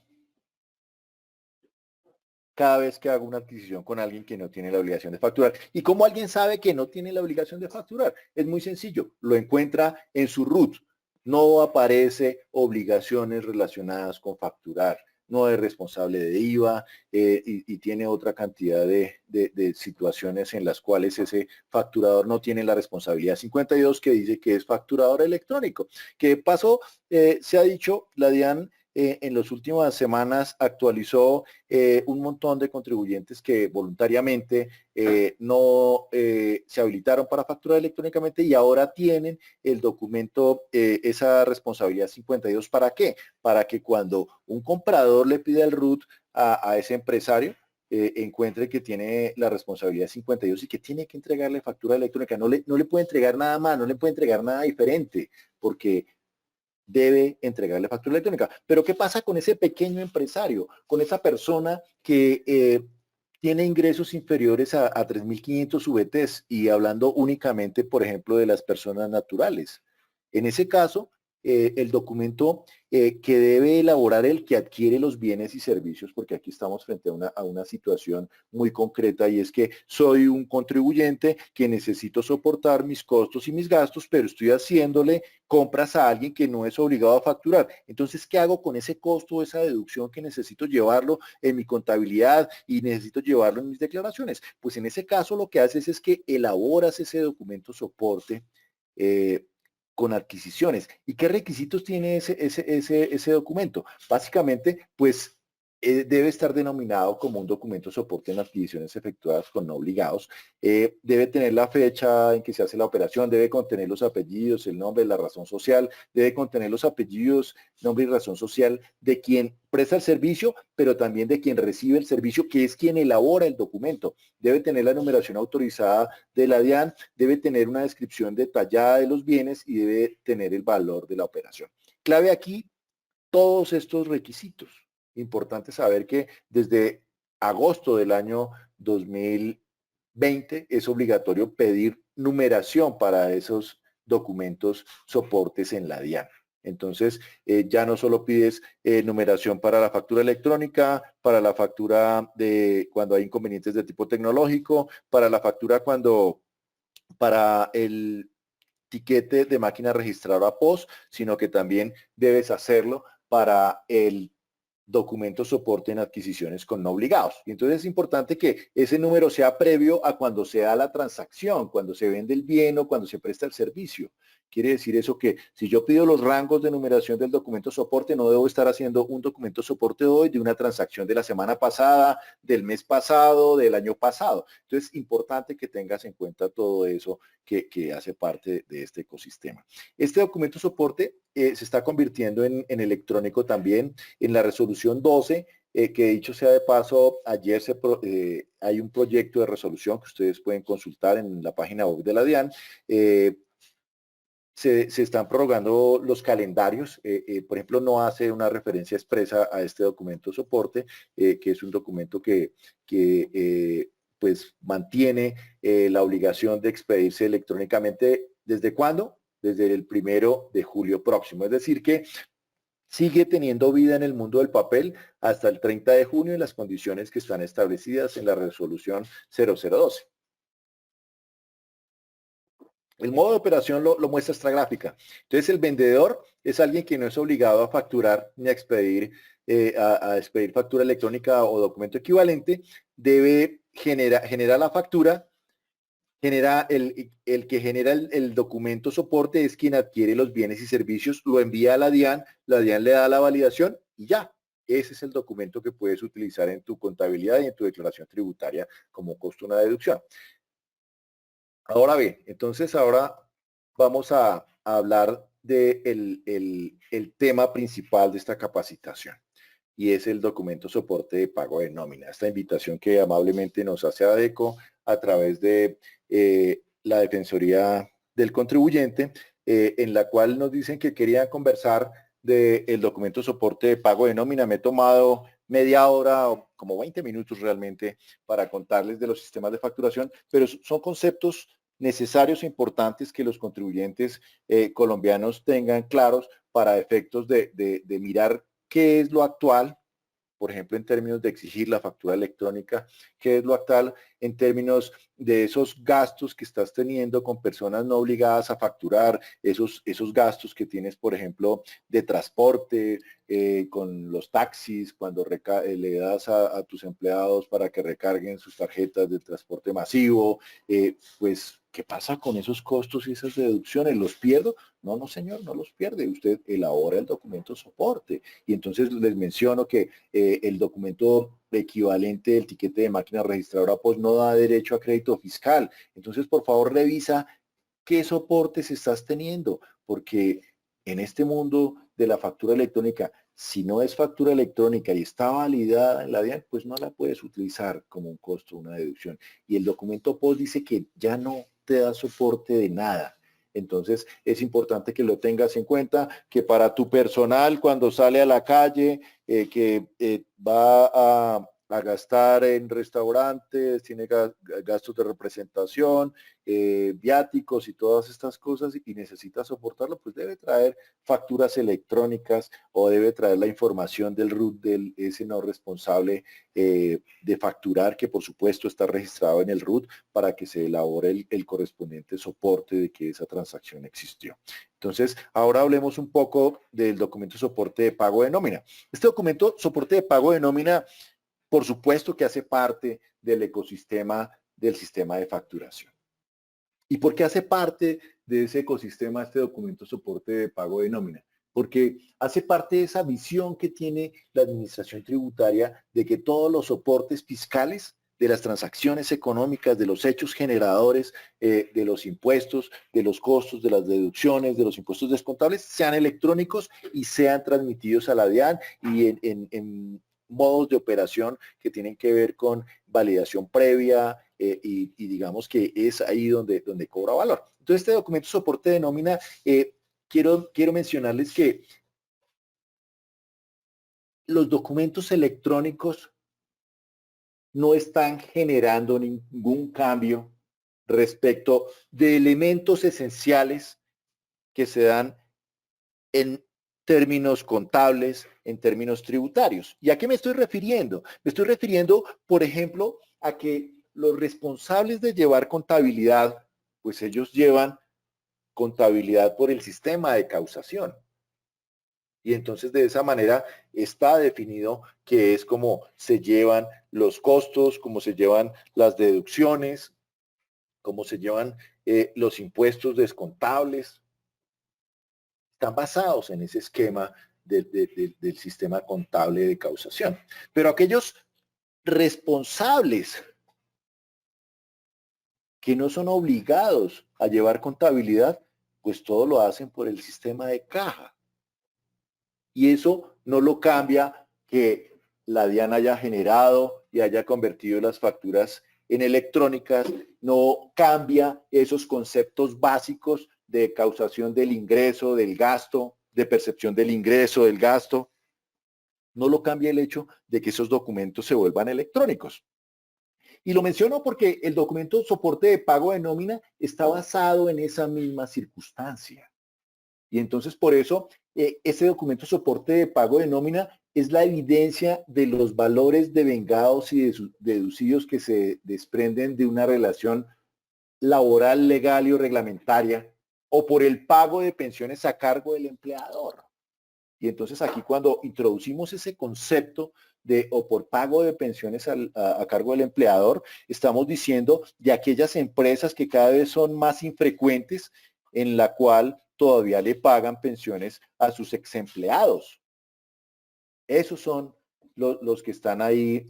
F: cada vez que hago una adquisición con alguien que no tiene la obligación de facturar. ¿Y cómo alguien sabe que no tiene la obligación de facturar? Es muy sencillo, lo encuentra en su RUT. No aparece obligaciones relacionadas con facturar, no es responsable de IVA y tiene otra cantidad de situaciones en las cuales ese facturador no tiene la responsabilidad 52 que dice que es facturador electrónico. ¿Qué pasó? Se ha dicho, la DIAN en las últimas semanas actualizó un montón de contribuyentes que voluntariamente no se habilitaron para facturar electrónicamente y ahora tienen el documento, esa responsabilidad 52. ¿Para qué? Para que cuando un comprador le pide el RUT a ese empresario, encuentre que tiene la responsabilidad 52 y que tiene que entregarle factura electrónica. No le puede entregar nada más, no le puede entregar nada diferente, porque debe entregarle factura electrónica. Pero ¿qué pasa con ese pequeño empresario? Con esa persona que tiene ingresos inferiores a 3.500 VTs y hablando únicamente, por ejemplo, de las personas naturales. En ese caso, el documento que debe elaborar el que adquiere los bienes y servicios, porque aquí estamos frente a una situación muy concreta y es que soy un contribuyente que necesito soportar mis costos y mis gastos, pero estoy haciéndole compras a alguien que no es obligado a facturar. Entonces, ¿qué hago con ese costo, esa deducción que necesito llevarlo en mi contabilidad y necesito llevarlo en mis declaraciones? Pues en ese caso lo que haces es que elaboras ese documento soporte con adquisiciones. ¿Y qué requisitos tiene ese documento? Básicamente, pues debe estar denominado como un documento soporte en adquisiciones efectuadas con no obligados. Debe tener la fecha en que se hace la operación, debe contener los apellidos, el nombre, la razón social, debe contener los apellidos, nombre y razón social de quien presta el servicio, pero también de quien recibe el servicio, que es quien elabora el documento. Debe tener la numeración autorizada de la DIAN, debe tener una descripción detallada de los bienes y debe tener el valor de la operación. Clave aquí, todos estos requisitos. Importante saber que desde agosto del año 2020 es obligatorio pedir numeración para esos documentos soportes en la DIAN. Entonces, ya no solo pides numeración para la factura electrónica, para la factura de cuando hay inconvenientes de tipo tecnológico, para la factura para el tiquete de máquina registradora POS, sino que también debes hacerlo para el documento soporte en adquisiciones con no obligados. Y entonces es importante que ese número sea previo a cuando se da la transacción, cuando se vende el bien o cuando se presta el servicio. Quiere decir eso que si yo pido los rangos de numeración del documento soporte, no debo estar haciendo un documento soporte hoy de una transacción de la semana pasada, del mes pasado, del año pasado. Entonces es importante que tengas en cuenta todo eso que hace parte de este ecosistema. Este documento soporte se está convirtiendo en electrónico también. En la resolución 12, que dicho sea de paso, ayer hay un proyecto de resolución que ustedes pueden consultar en la página web de la DIAN. Se están prorrogando los calendarios. Por ejemplo, no hace una referencia expresa a este documento soporte, que es un documento que pues mantiene la obligación de expedirse electrónicamente. ¿Desde cuándo? Desde el 1 de julio próximo. Es decir que sigue teniendo vida en el mundo del papel hasta el 30 de junio en las condiciones que están establecidas en la resolución 0012. El modo de operación lo muestra esta gráfica. Entonces, el vendedor es alguien que no es obligado a facturar ni a expedir, a expedir factura electrónica o documento equivalente. Debe generar la factura. El que genera el documento soporte es quien adquiere los bienes y servicios, lo envía a la DIAN le da la validación y ya. Ese es el documento que puedes utilizar en tu contabilidad y en tu declaración tributaria como costo de una deducción. Ahora bien, entonces ahora vamos a hablar del el tema principal de esta capacitación y es el documento soporte de pago de nómina. Esta invitación que amablemente nos hace ADECO a través de la Defensoría del Contribuyente, en la cual nos dicen que querían conversar del documento soporte de pago de nómina. Me he tomado media hora o como 20 minutos realmente para contarles de los sistemas de facturación, pero son conceptos necesarios e importantes que los contribuyentes colombianos tengan claros para efectos de mirar qué es lo actual, por ejemplo, en términos de exigir la factura electrónica, qué es lo actual en términos de esos gastos que estás teniendo con personas no obligadas a facturar, esos gastos que tienes, por ejemplo, de transporte, con los taxis, cuando le das a tus empleados para que recarguen sus tarjetas de transporte masivo, pues, ¿qué pasa con esos costos y esas deducciones? ¿Los pierdo? No, no, señor, no los pierde. Usted elabora el documento soporte. Y entonces les menciono que el documento equivalente del tiquete de máquina registradora pues no da derecho a crédito fiscal. Entonces, por favor, revisa qué soportes estás teniendo, porque en este mundo de la factura electrónica, si no es factura electrónica y está validada en la DIAN, pues no la puedes utilizar como un costo, una deducción. Y el documento POS dice que ya no te da soporte de nada. Entonces es importante que lo tengas en cuenta, que para tu personal cuando sale a la calle, que va a gastar en restaurantes, tiene gastos de representación, viáticos y todas estas cosas y necesita soportarlo, pues debe traer facturas electrónicas o debe traer la información del RUT del ese no responsable de facturar, que por supuesto está registrado en el RUT para que se elabore el correspondiente soporte de que esa transacción existió. Entonces, ahora hablemos un poco del documento soporte de pago de nómina. Este documento soporte de pago de nómina, por supuesto que hace parte del ecosistema del sistema de facturación. ¿Y por qué hace parte de ese ecosistema este documento soporte de pago de nómina? Porque hace parte de esa visión que tiene la administración tributaria de que todos los soportes fiscales de las transacciones económicas, de los hechos generadores, de los impuestos, de los costos, de las deducciones, de los impuestos descontables, sean electrónicos y sean transmitidos a la DIAN y en modos de operación que tienen que ver con validación previa y digamos que es ahí donde cobra valor. Entonces, este documento soporte de nómina, quiero mencionarles que los documentos electrónicos no están generando ningún cambio respecto de elementos esenciales que se dan en términos contables, en términos tributarios. ¿Y a qué me estoy refiriendo? Me estoy refiriendo, por ejemplo, a que los responsables de llevar contabilidad, pues ellos llevan contabilidad por el sistema de causación. Y entonces de esa manera está definido que es como se llevan los costos, cómo se llevan las deducciones, cómo se llevan los impuestos descontables. Están basados en ese esquema del sistema contable de causación. Pero aquellos responsables que no son obligados a llevar contabilidad, pues todo lo hacen por el sistema de caja. Y eso no lo cambia que la DIAN haya generado y haya convertido las facturas en electrónicas, no cambia esos conceptos básicos de causación del ingreso, del gasto, de percepción del ingreso, del gasto. No lo cambia el hecho de que esos documentos se vuelvan electrónicos. Y lo menciono porque el documento soporte de pago de nómina está basado en esa misma circunstancia. Y entonces por eso ese documento soporte de pago de nómina es la evidencia de los valores devengados y deducidos que se desprenden de una relación laboral, legal y o reglamentaria o por el pago de pensiones a cargo del empleador. Y entonces aquí cuando introducimos ese concepto de o por pago de pensiones a cargo del empleador, estamos diciendo de aquellas empresas que cada vez son más infrecuentes en la cual todavía le pagan pensiones a sus ex-empleados. Esos son los que están ahí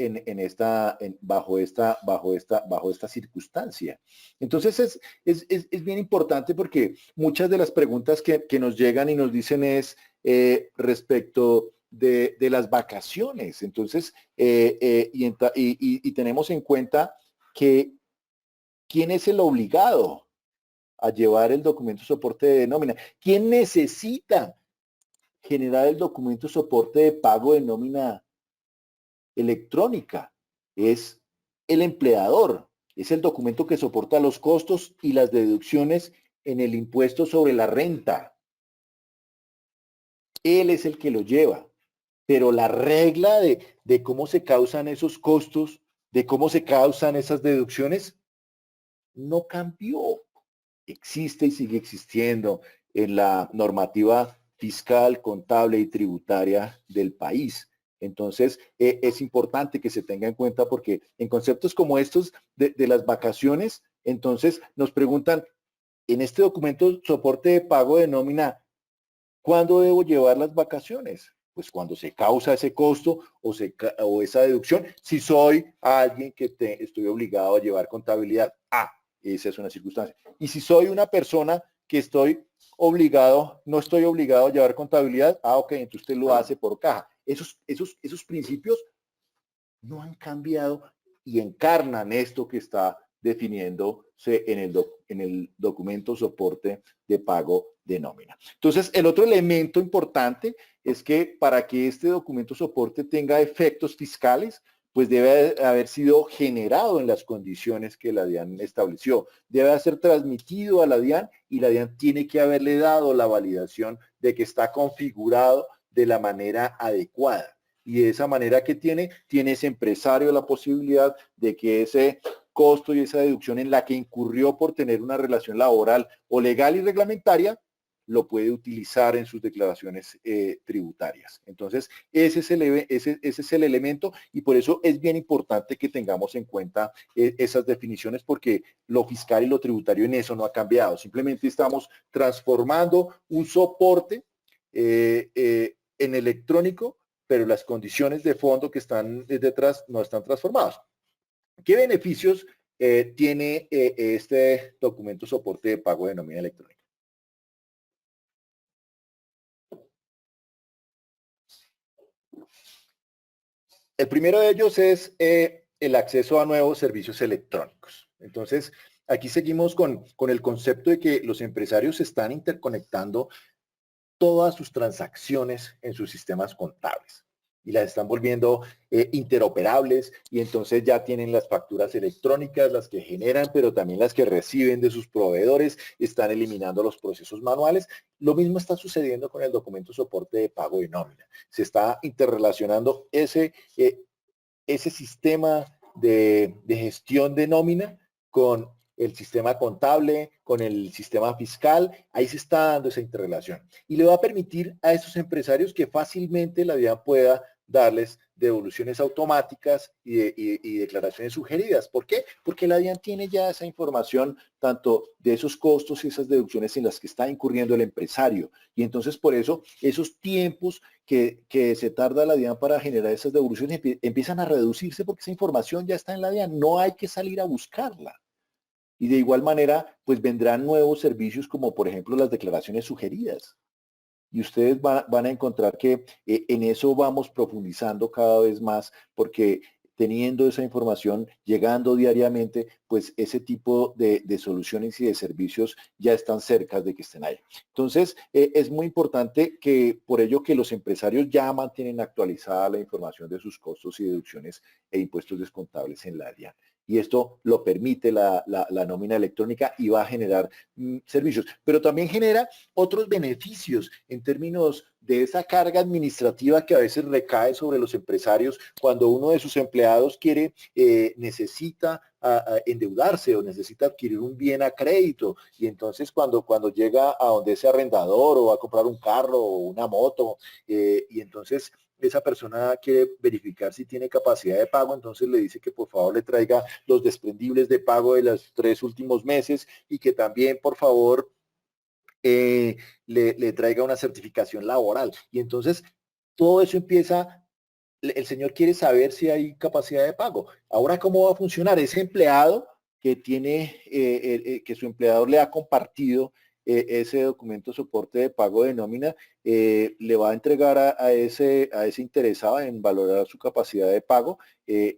F: bajo esta circunstancia. Entonces es bien importante porque muchas de las preguntas que nos llegan y nos dicen es respecto de las vacaciones. Entonces, y tenemos en cuenta que ¿quién es el obligado a llevar el documento soporte de nómina? ¿Quién necesita generar el documento soporte de pago de nómina electrónica? Es el empleador, es el documento que soporta los costos y las deducciones en el impuesto sobre la renta. Él es el que lo lleva, pero la regla de cómo se causan esos costos, de cómo se causan esas deducciones, no cambió. Existe y sigue existiendo en la normativa fiscal, contable y tributaria del país. Entonces, es importante que se tenga en cuenta porque en conceptos como estos de las vacaciones, entonces nos preguntan, en este documento soporte de pago de nómina, ¿cuándo debo llevar las vacaciones? Pues cuando se causa ese costo o esa deducción, si soy alguien que estoy obligado a llevar contabilidad, esa es una circunstancia. Y si soy una persona que no estoy obligado a llevar contabilidad, ok, entonces usted lo hace por caja. Esos principios no han cambiado y encarnan esto que está definiéndose en el documento soporte de pago de nómina. Entonces, el otro elemento importante es que para que este documento soporte tenga efectos fiscales, pues debe haber sido generado en las condiciones que la DIAN estableció. Debe ser transmitido a la DIAN y la DIAN tiene que haberle dado la validación de que está configurado de la manera adecuada. Y de esa manera que tiene ese empresario la posibilidad de que ese costo y esa deducción en la que incurrió por tener una relación laboral o legal y reglamentaria, lo puede utilizar en sus declaraciones tributarias. Entonces, ese es el elemento y por eso es bien importante que tengamos en cuenta esas definiciones porque lo fiscal y lo tributario en eso no ha cambiado. Simplemente estamos transformando un soporte en electrónico, pero las condiciones de fondo que están detrás no están transformadas. ¿Qué beneficios tiene este documento soporte de pago de nómina electrónica? El primero de ellos es el acceso a nuevos servicios electrónicos. Entonces, aquí seguimos con el concepto de que los empresarios están interconectando todas sus transacciones en sus sistemas contables y las están volviendo interoperables y entonces ya tienen las facturas electrónicas, las que generan, pero también las que reciben de sus proveedores, están eliminando los procesos manuales. Lo mismo está sucediendo con el documento soporte de pago de nómina. Se está interrelacionando ese sistema de gestión de nómina con el sistema contable, con el sistema fiscal, ahí se está dando esa interrelación. Y le va a permitir a esos empresarios que fácilmente la DIAN pueda darles devoluciones automáticas y declaraciones sugeridas. ¿Por qué? Porque la DIAN tiene ya esa información tanto de esos costos y esas deducciones en las que está incurriendo el empresario. Y entonces por eso esos tiempos que se tarda la DIAN para generar esas devoluciones empiezan a reducirse porque esa información ya está en la DIAN. No hay que salir a buscarla. Y de igual manera, pues vendrán nuevos servicios como por ejemplo las declaraciones sugeridas. Y ustedes van a encontrar que en eso vamos profundizando cada vez más porque teniendo esa información, llegando diariamente, pues ese tipo de soluciones y de servicios ya están cerca de que estén ahí. Entonces, es muy importante que por ello que los empresarios ya mantienen actualizada la información de sus costos y deducciones e impuestos descontables en la DIAN. Y esto lo permite la nómina electrónica y va a generar servicios. Pero también genera otros beneficios en términos de esa carga administrativa que a veces recae sobre los empresarios cuando uno de sus empleados necesita endeudarse o necesita adquirir un bien a crédito. Y entonces cuando llega a donde ese arrendador o va a comprar un carro o una moto y entonces esa persona quiere verificar si tiene capacidad de pago, entonces le dice que por favor le traiga los desprendibles de pago de los 3 últimos meses y que también por favor le traiga una certificación laboral. Y entonces todo eso empieza, el señor quiere saber si hay capacidad de pago. Ahora, ¿cómo va a funcionar? Ese empleado que tiene, que su empleador le ha compartido ese documento soporte de pago de nómina, le va a entregar a ese interesado en valorar su capacidad de pago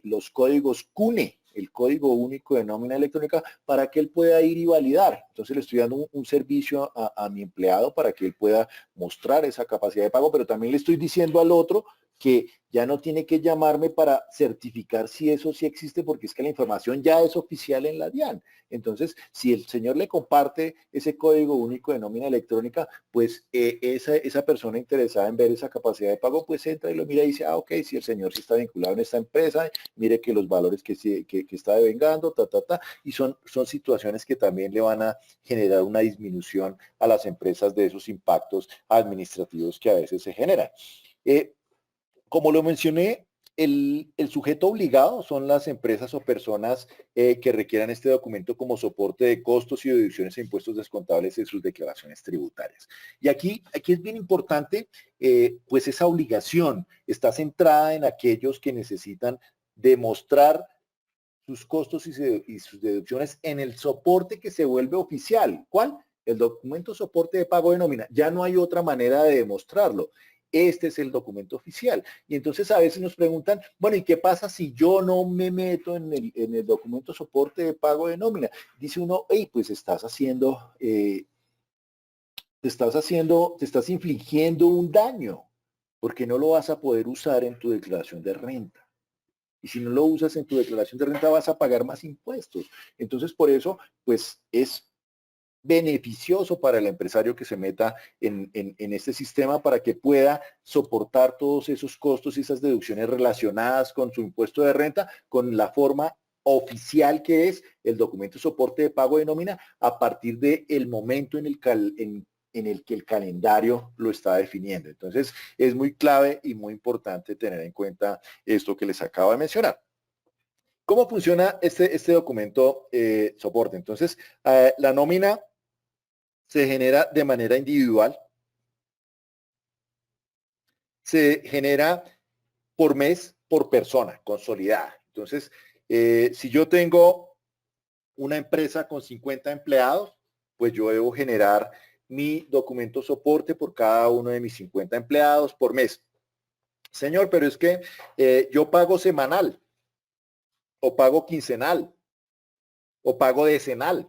F: los códigos CUNE. el código único de nómina electrónica para que él pueda ir y validar. Entonces le estoy dando un servicio a mi empleado para que él pueda mostrar esa capacidad de pago, pero también le estoy diciendo al otro que ya no tiene que llamarme para certificar si eso sí existe, porque es que la información ya es oficial en la DIAN. Entonces, si el señor le comparte ese código único de nómina electrónica, pues esa persona interesada en ver esa capacidad de pago, pues entra y lo mira y dice, ah, ok, si el señor sí está vinculado en esta empresa, mire que los valores que está devengando, y son situaciones que también le van a generar una disminución a las empresas de esos impactos administrativos que a veces se generan. Como lo mencioné, el sujeto obligado son las empresas o personas que requieran este documento como soporte de costos y deducciones e impuestos descontables de sus declaraciones tributarias. Y aquí es bien importante, pues esa obligación está centrada en aquellos que necesitan demostrar sus costos y sus deducciones en el soporte que se vuelve oficial. ¿Cuál? El documento soporte de pago de nómina. Ya no hay otra manera de demostrarlo. Este es el documento oficial. Y entonces a veces nos preguntan, bueno, ¿y qué pasa si yo no me meto en el documento soporte de pago de nómina? Dice uno, hey, pues te estás infligiendo un daño, porque no lo vas a poder usar en tu declaración de renta. Y si no lo usas en tu declaración de renta vas a pagar más impuestos. Entonces, por eso, pues es beneficioso para el empresario que se meta en este sistema para que pueda soportar todos esos costos y esas deducciones relacionadas con su impuesto de renta con la forma oficial que es el documento de soporte de pago de nómina a partir del momento en el que el calendario lo está definiendo. Entonces, es muy clave y muy importante tener en cuenta esto que les acabo de mencionar. ¿Cómo funciona este documento soporte? Entonces, la nómina se genera de manera individual, se genera por mes, por persona, consolidada. Entonces, si yo tengo una empresa con 50 empleados, pues yo debo generar mi documento soporte por cada uno de mis 50 empleados por mes. Señor, pero es que yo pago semanal, o pago quincenal, o pago decenal.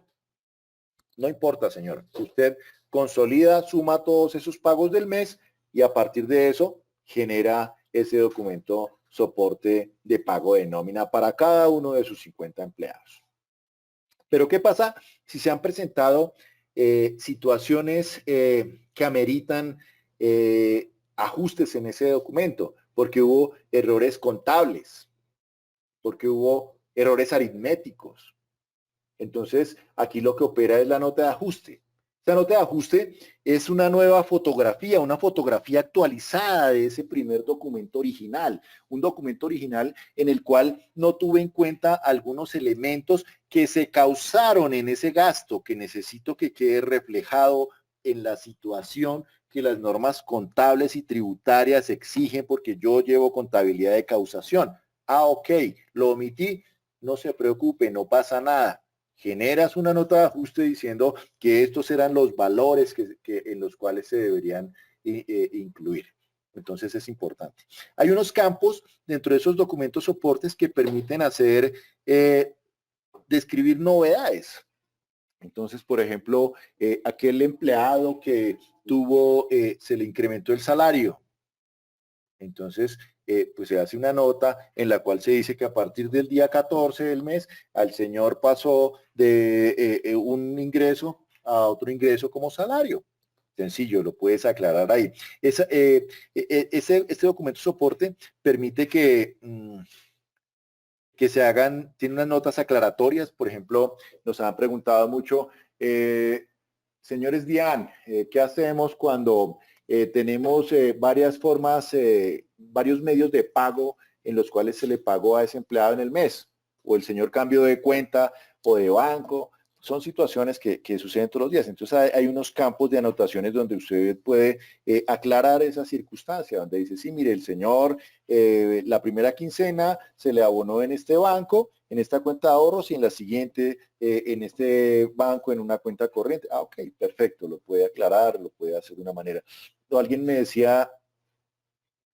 F: No importa, señor. Usted consolida, suma todos esos pagos del mes y a partir de eso genera ese documento soporte de pago de nómina para cada uno de sus 50 empleados. Pero ¿qué pasa si se han presentado situaciones que ameritan ajustes en ese documento? Porque hubo errores contables, porque hubo errores aritméticos. Entonces, aquí lo que opera es la nota de ajuste. Esta nota de ajuste es una nueva fotografía, una fotografía actualizada de ese primer documento original. Un documento original en el cual no tuve en cuenta algunos elementos que se causaron en ese gasto, que necesito que quede reflejado en la situación que las normas contables y tributarias exigen porque yo llevo contabilidad de causación. Ah, ok, lo omití, no se preocupe, no pasa nada. Generas una nota de ajuste diciendo que estos eran los valores en los cuales se deberían incluir. Entonces es importante. Hay unos campos dentro de esos documentos soportes que permiten hacer, describir novedades. Entonces, por ejemplo, aquel empleado que tuvo, se le incrementó el salario. Entonces, pues se hace una nota en la cual se dice que a partir del día 14 del mes, al señor pasó de un ingreso a otro ingreso como salario. Sencillo, lo puedes aclarar ahí. Este documento soporte permite que se hagan, tiene unas notas aclaratorias. Por ejemplo, nos han preguntado mucho, señores DIAN, ¿qué hacemos cuando tenemos varias formas, varios medios de pago en los cuales se le pagó a ese empleado en el mes? O el señor cambio de cuenta o de banco. Son situaciones que suceden todos los días. Entonces hay unos campos de anotaciones donde usted puede aclarar esa circunstancia, donde dice, sí, mire, el señor, la primera quincena se le abonó en este banco, en esta cuenta de ahorros y en la siguiente en este banco, en una cuenta corriente. Ah, ok, perfecto, lo puede aclarar, lo puede hacer de una manera. Alguien me decía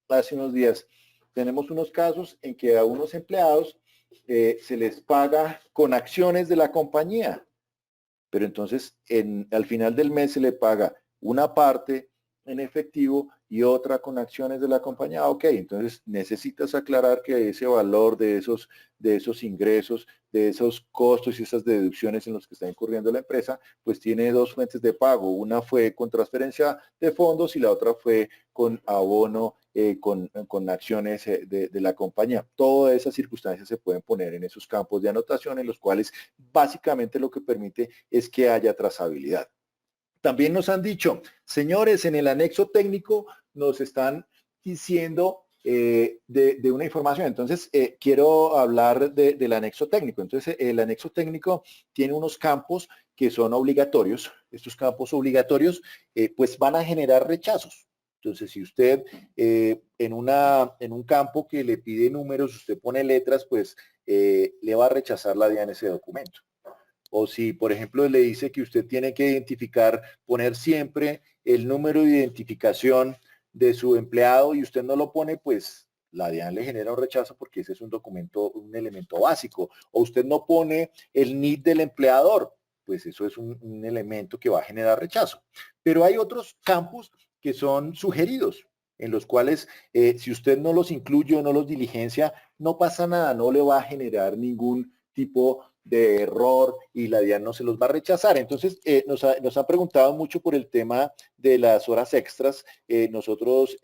F: hace unos días, tenemos unos casos en que a unos empleados se les paga con acciones de la compañía, pero entonces al final del mes se le paga una parte en efectivo y otra con acciones de la compañía. Ok, entonces necesitas aclarar que ese valor de esos ingresos, de esos costos y esas deducciones en los que está incurriendo la empresa, pues tiene dos fuentes de pago. Una fue con transferencia de fondos y la otra fue con abono, con acciones de la compañía. Todas esas circunstancias se pueden poner en esos campos de anotación en los cuales básicamente lo que permite es que haya trazabilidad. También nos han dicho, señores, en el anexo técnico nos están diciendo de una información. Entonces, quiero hablar del anexo técnico. Entonces, el anexo técnico tiene unos campos que son obligatorios. Estos campos obligatorios, pues van a generar rechazos. Entonces, si usted en un campo que le pide números, usted pone letras, pues le va a rechazar la DIAN ese documento. O si, por ejemplo, le dice que usted tiene que identificar, poner siempre el número de identificación de su empleado y usted no lo pone, pues la DIAN le genera un rechazo porque ese es un documento, un elemento básico. O usted no pone el NID del empleador, pues eso es un elemento que va a generar rechazo. Pero hay otros campos que son sugeridos, en los cuales si usted no los incluye o no los diligencia, no pasa nada, no le va a generar ningún tipo de error y la DIAN no se los va a rechazar. Entonces, nos han preguntado mucho por el tema de las horas extras. Nosotros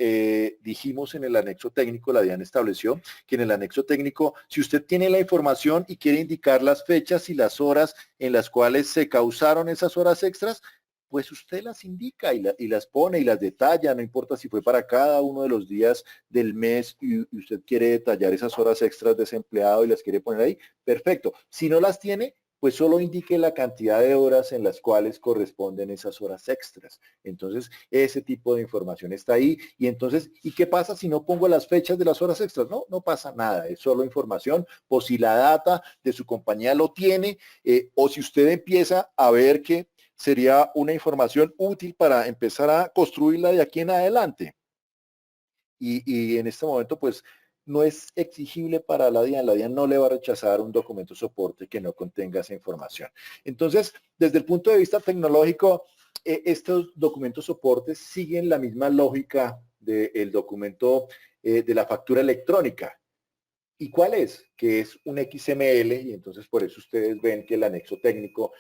F: dijimos en el anexo técnico, la DIAN estableció que en el anexo técnico, si usted tiene la información y quiere indicar las fechas y las horas en las cuales se causaron esas horas extras, pues usted las indica y las pone y las detalla, no importa si fue para cada uno de los días del mes y usted quiere detallar esas horas extras de ese empleado y las quiere poner ahí, perfecto. Si no las tiene, pues solo indique la cantidad de horas en las cuales corresponden esas horas extras. Entonces, ese tipo de información está ahí. Y entonces, ¿y qué pasa si no pongo las fechas de las horas extras? No, no pasa nada, es solo información. O si la data de su compañía lo tiene, o si usted empieza a ver que sería una información útil para empezar a construirla de aquí en adelante. Y en este momento, pues, no es exigible para la DIAN. La DIAN no le va a rechazar un documento soporte que no contenga esa información. Entonces, desde el punto de vista tecnológico, estos documentos soportes siguen la misma lógica del documento de la factura electrónica. ¿Y cuál es? Que es un XML, y entonces por eso ustedes ven que el anexo técnico,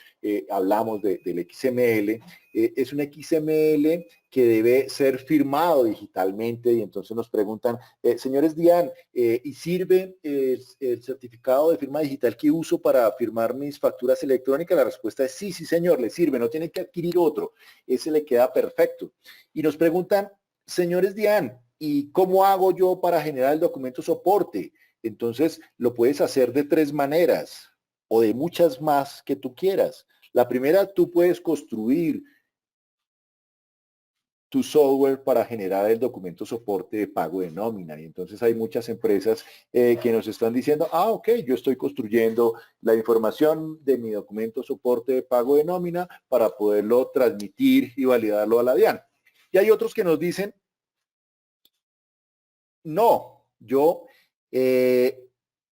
F: hablamos del XML, es un XML que debe ser firmado digitalmente, y entonces nos preguntan, señores DIAN, ¿y sirve el certificado de firma digital que uso para firmar mis facturas electrónicas? La respuesta es sí, sí señor, le sirve, no tiene que adquirir otro, ese le queda perfecto. Y nos preguntan, señores DIAN, ¿y cómo hago yo para generar el documento soporte? Entonces, lo puedes hacer de tres maneras o de muchas más que tú quieras. La primera, tú puedes construir tu software para generar el documento soporte de pago de nómina. Y entonces hay muchas empresas que nos están diciendo, ok, yo estoy construyendo la información de mi documento soporte de pago de nómina para poderlo transmitir y validarlo a la DIAN. Y hay otros que nos dicen, no, yo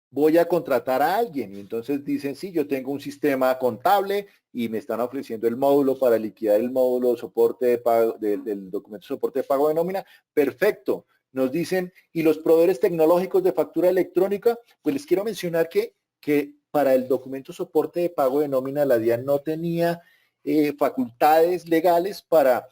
F: voy a contratar a alguien. Y entonces dicen, sí, yo tengo un sistema contable y me están ofreciendo el módulo para liquidar el módulo de soporte de pago, del documento de soporte de pago de nómina. Perfecto. Nos dicen, y los proveedores tecnológicos de factura electrónica, pues les quiero mencionar que para el documento soporte de pago de nómina la DIAN no tenía facultades legales para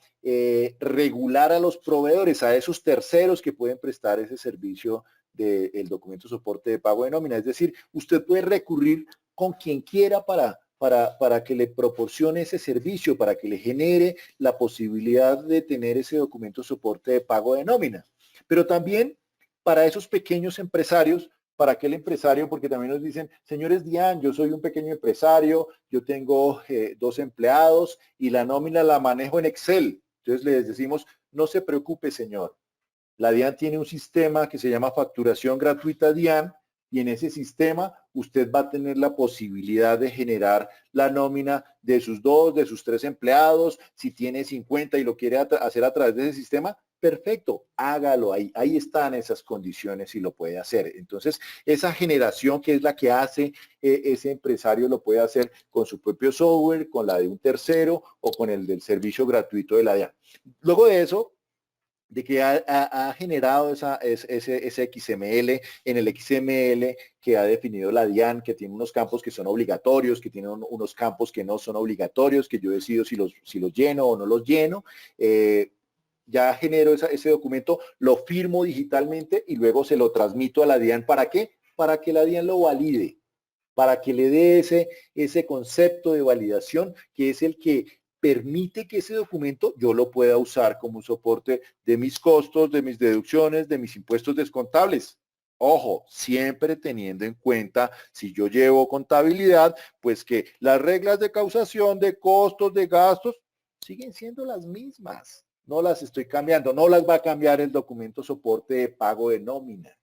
F: regular a los proveedores, a esos terceros que pueden prestar ese servicio del documento soporte de pago de nómina. Es decir, usted puede recurrir con quien quiera para que le proporcione ese servicio, para que le genere la posibilidad de tener ese documento soporte de pago de nómina. Pero también para esos pequeños empresarios, para aquel empresario, porque también nos dicen, señores DIAN, yo soy un pequeño empresario, yo tengo 2 empleados y la nómina la manejo en Excel. Entonces les decimos, no se preocupe, señor. La DIAN tiene un sistema que se llama facturación gratuita DIAN y en ese sistema usted va a tener la posibilidad de generar la nómina de sus 2, de sus 3 empleados. Si tiene 50 y lo quiere hacer a través de ese sistema, perfecto, hágalo, ahí están esas condiciones y lo puede hacer. Entonces, esa generación que es la que hace ese empresario lo puede hacer con su propio software, con la de un tercero o con el del servicio gratuito de la DIAN. Luego de eso, de que ha generado ese XML, en el XML que ha definido la DIAN, que tiene unos campos que son obligatorios, que tiene unos campos que no son obligatorios, que yo decido si los lleno o no los lleno. Ya genero ese documento, lo firmo digitalmente y luego se lo transmito a la DIAN. ¿Para qué? Para que la DIAN lo valide, para que le dé ese concepto de validación, que es el que permite que ese documento yo lo pueda usar como un soporte de mis costos, de mis deducciones, de mis impuestos descontables. Ojo, siempre teniendo en cuenta, si yo llevo contabilidad, pues que las reglas de causación de costos, de gastos, siguen siendo las mismas. No las estoy cambiando, no las va a cambiar el documento soporte de pago de nómina.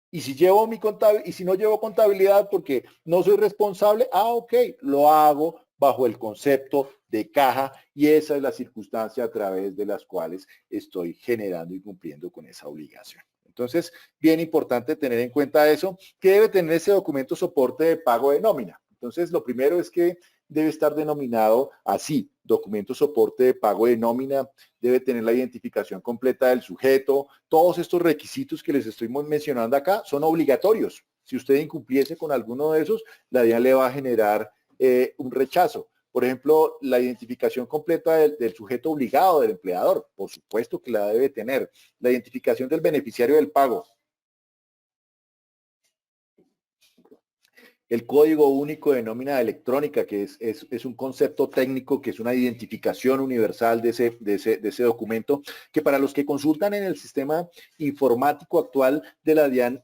F: Y si llevo y si no llevo contabilidad porque no soy responsable, ok, lo hago bajo el concepto de caja y esa es la circunstancia a través de las cuales estoy generando y cumpliendo con esa obligación. Entonces, bien importante tener en cuenta eso, que debe tener ese documento soporte de pago de nómina. Entonces, lo primero es que debe estar denominado así, documento soporte de pago de nómina, debe tener la identificación completa del sujeto. Todos estos requisitos que les estoy mencionando acá son obligatorios. Si usted incumpliese con alguno de esos, la DIAN le va a generar un rechazo. Por ejemplo, la identificación completa del sujeto obligado, del empleador, por supuesto que la debe tener. La identificación del beneficiario del pago. El código único de nómina electrónica, que es un concepto técnico, que es una identificación universal de ese documento, que para los que consultan en el sistema informático actual de la DIAN,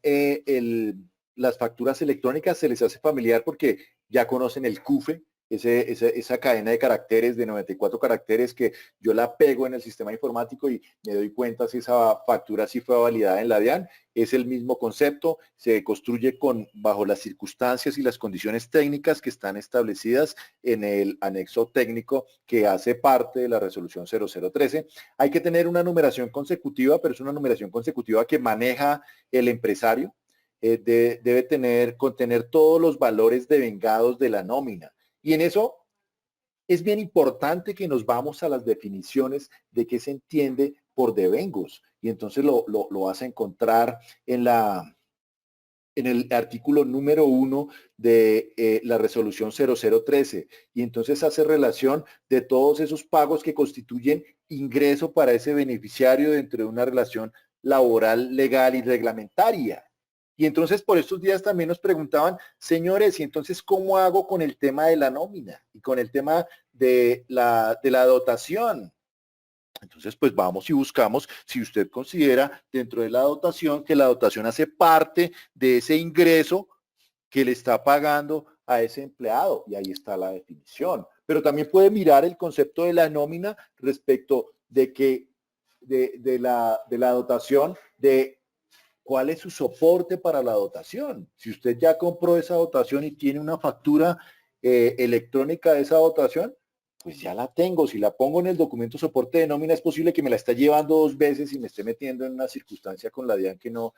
F: las facturas electrónicas se les hace familiar porque ya conocen el CUFE, esa cadena de caracteres, de 94 caracteres que yo la pego en el sistema informático y me doy cuenta si esa factura sí fue validada en la DIAN. Es el mismo concepto, se construye bajo las circunstancias y las condiciones técnicas que están establecidas en el anexo técnico que hace parte de la resolución 0013. Hay que tener una numeración consecutiva, pero es una numeración consecutiva que maneja el empresario. Debe contener todos los valores devengados de la nómina. Y en eso es bien importante que nos vamos a las definiciones de qué se entiende por devengos. Y entonces lo vas a encontrar en el artículo número 1 de la resolución 0013. Y entonces hace relación de todos esos pagos que constituyen ingreso para ese beneficiario dentro de una relación laboral, legal y reglamentaria. Y entonces por estos días también nos preguntaban, señores, ¿y entonces cómo hago con el tema de la nómina y con el tema de la dotación? Entonces, pues vamos y buscamos si usted considera dentro de la dotación que la dotación hace parte de ese ingreso que le está pagando a ese empleado. Y ahí está la definición. Pero también puede mirar el concepto de la nómina respecto de la dotación, de cuál es su soporte para la dotación. Si usted ya compró esa dotación y tiene una factura electrónica de esa dotación, pues ya la tengo. Si la pongo en el documento soporte de nómina, es posible que me la esté llevando 2 veces y me esté metiendo en una circunstancia con la DIAN que no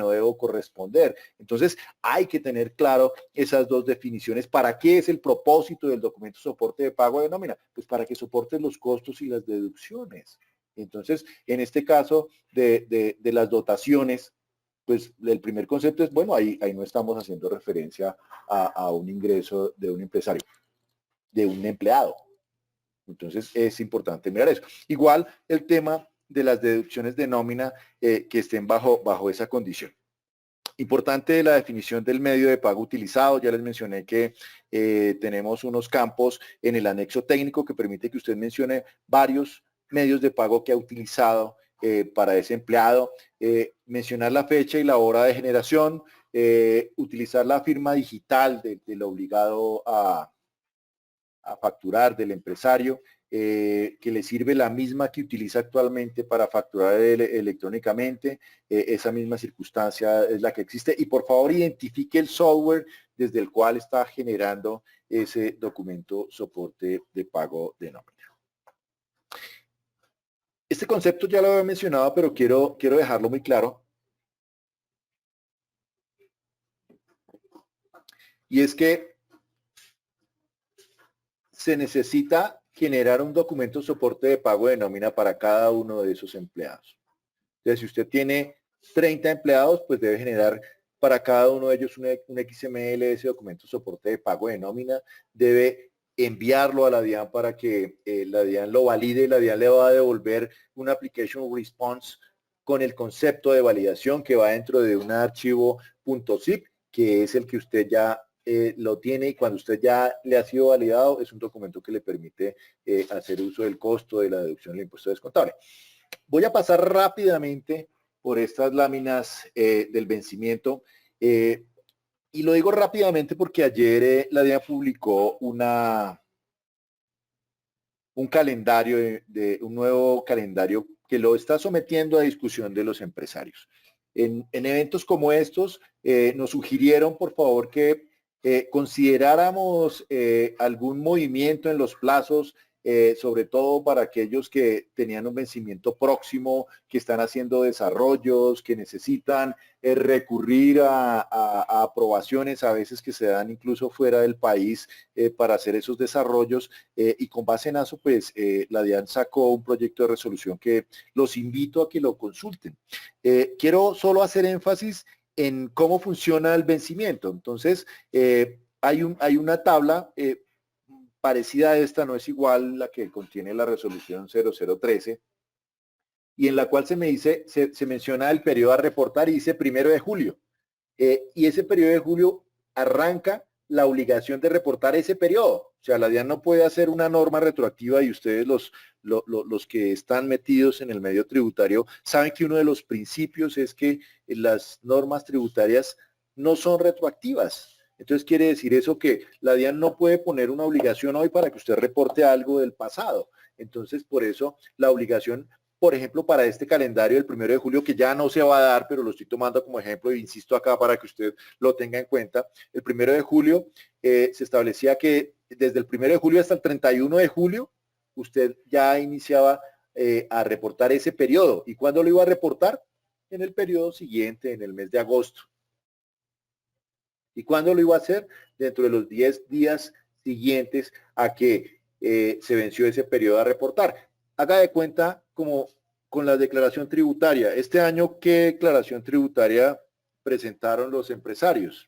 F: debo corresponder. Entonces, hay que tener claro esas 2 definiciones. ¿Para qué es el propósito del documento soporte de pago de nómina? Pues para que soporte los costos y las deducciones. Entonces, en este caso de las dotaciones, pues el primer concepto es, bueno, ahí no estamos haciendo referencia a un ingreso de un empresario, de un empleado. Entonces es importante mirar eso. Igual el tema de las deducciones de nómina que estén bajo esa condición. Importante la definición del medio de pago utilizado. Ya les mencioné que tenemos unos campos en el anexo técnico que permite que usted mencione varios medios de pago que ha utilizado para ese empleado, mencionar la fecha y la hora de generación, utilizar la firma digital del obligado a facturar, del empresario, que le sirve la misma que utiliza actualmente para facturar electrónicamente. Esa misma circunstancia es la que existe. Y por favor identifique el software desde el cual está generando ese documento soporte de pago de nómina. Este concepto ya lo había mencionado, pero quiero dejarlo muy claro. Y es que se necesita generar un documento de soporte de pago de nómina para cada uno de esos empleados. Entonces, si usted tiene 30 empleados, pues debe generar para cada uno de ellos un XML, ese documento de soporte de pago de nómina, debe enviarlo a la DIAN para que la DIAN lo valide. La DIAN le va a devolver un application response con el concepto de validación que va dentro de un archivo .zip, que es el que usted ya lo tiene, y cuando usted ya le ha sido validado, es un documento que le permite hacer uso del costo de la deducción del impuesto descontable. Voy a pasar rápidamente por estas láminas del vencimiento y lo digo rápidamente porque ayer la DIAN publicó un calendario, un nuevo calendario que lo está sometiendo a discusión de los empresarios. En eventos como estos nos sugirieron, por favor, que consideráramos algún movimiento en los plazos, sobre todo para aquellos que tenían un vencimiento próximo, que están haciendo desarrollos, que necesitan recurrir a aprobaciones a veces que se dan incluso fuera del país para hacer esos desarrollos, y con base en eso, pues la DIAN sacó un proyecto de resolución que los invito a que lo consulten. Quiero solo hacer énfasis en cómo funciona el vencimiento. Entonces, hay una tabla parecida a esta, no es igual la que contiene la resolución 0013, y en la cual se menciona el periodo a reportar y dice 1 de julio. Y ese periodo de julio arranca la obligación de reportar ese periodo. O sea, la DIAN no puede hacer una norma retroactiva, y ustedes los que están metidos en el medio tributario saben que uno de los principios es que las normas tributarias no son retroactivas. Entonces quiere decir eso que la DIAN no puede poner una obligación hoy para que usted reporte algo del pasado. Entonces, por eso la obligación, por ejemplo, para este calendario del 1 de julio, que ya no se va a dar, pero lo estoy tomando como ejemplo e insisto acá para que usted lo tenga en cuenta. El 1 de julio se establecía que desde el 1 de julio hasta el 31 de julio, usted ya iniciaba a reportar ese periodo. ¿Y cuándo lo iba a reportar? En el periodo siguiente, en el mes de agosto. ¿Y cuándo lo iba a hacer? Dentro de los 10 días siguientes a que se venció ese periodo a reportar. Haga de cuenta como con la declaración tributaria. Este año, ¿qué declaración tributaria presentaron los empresarios?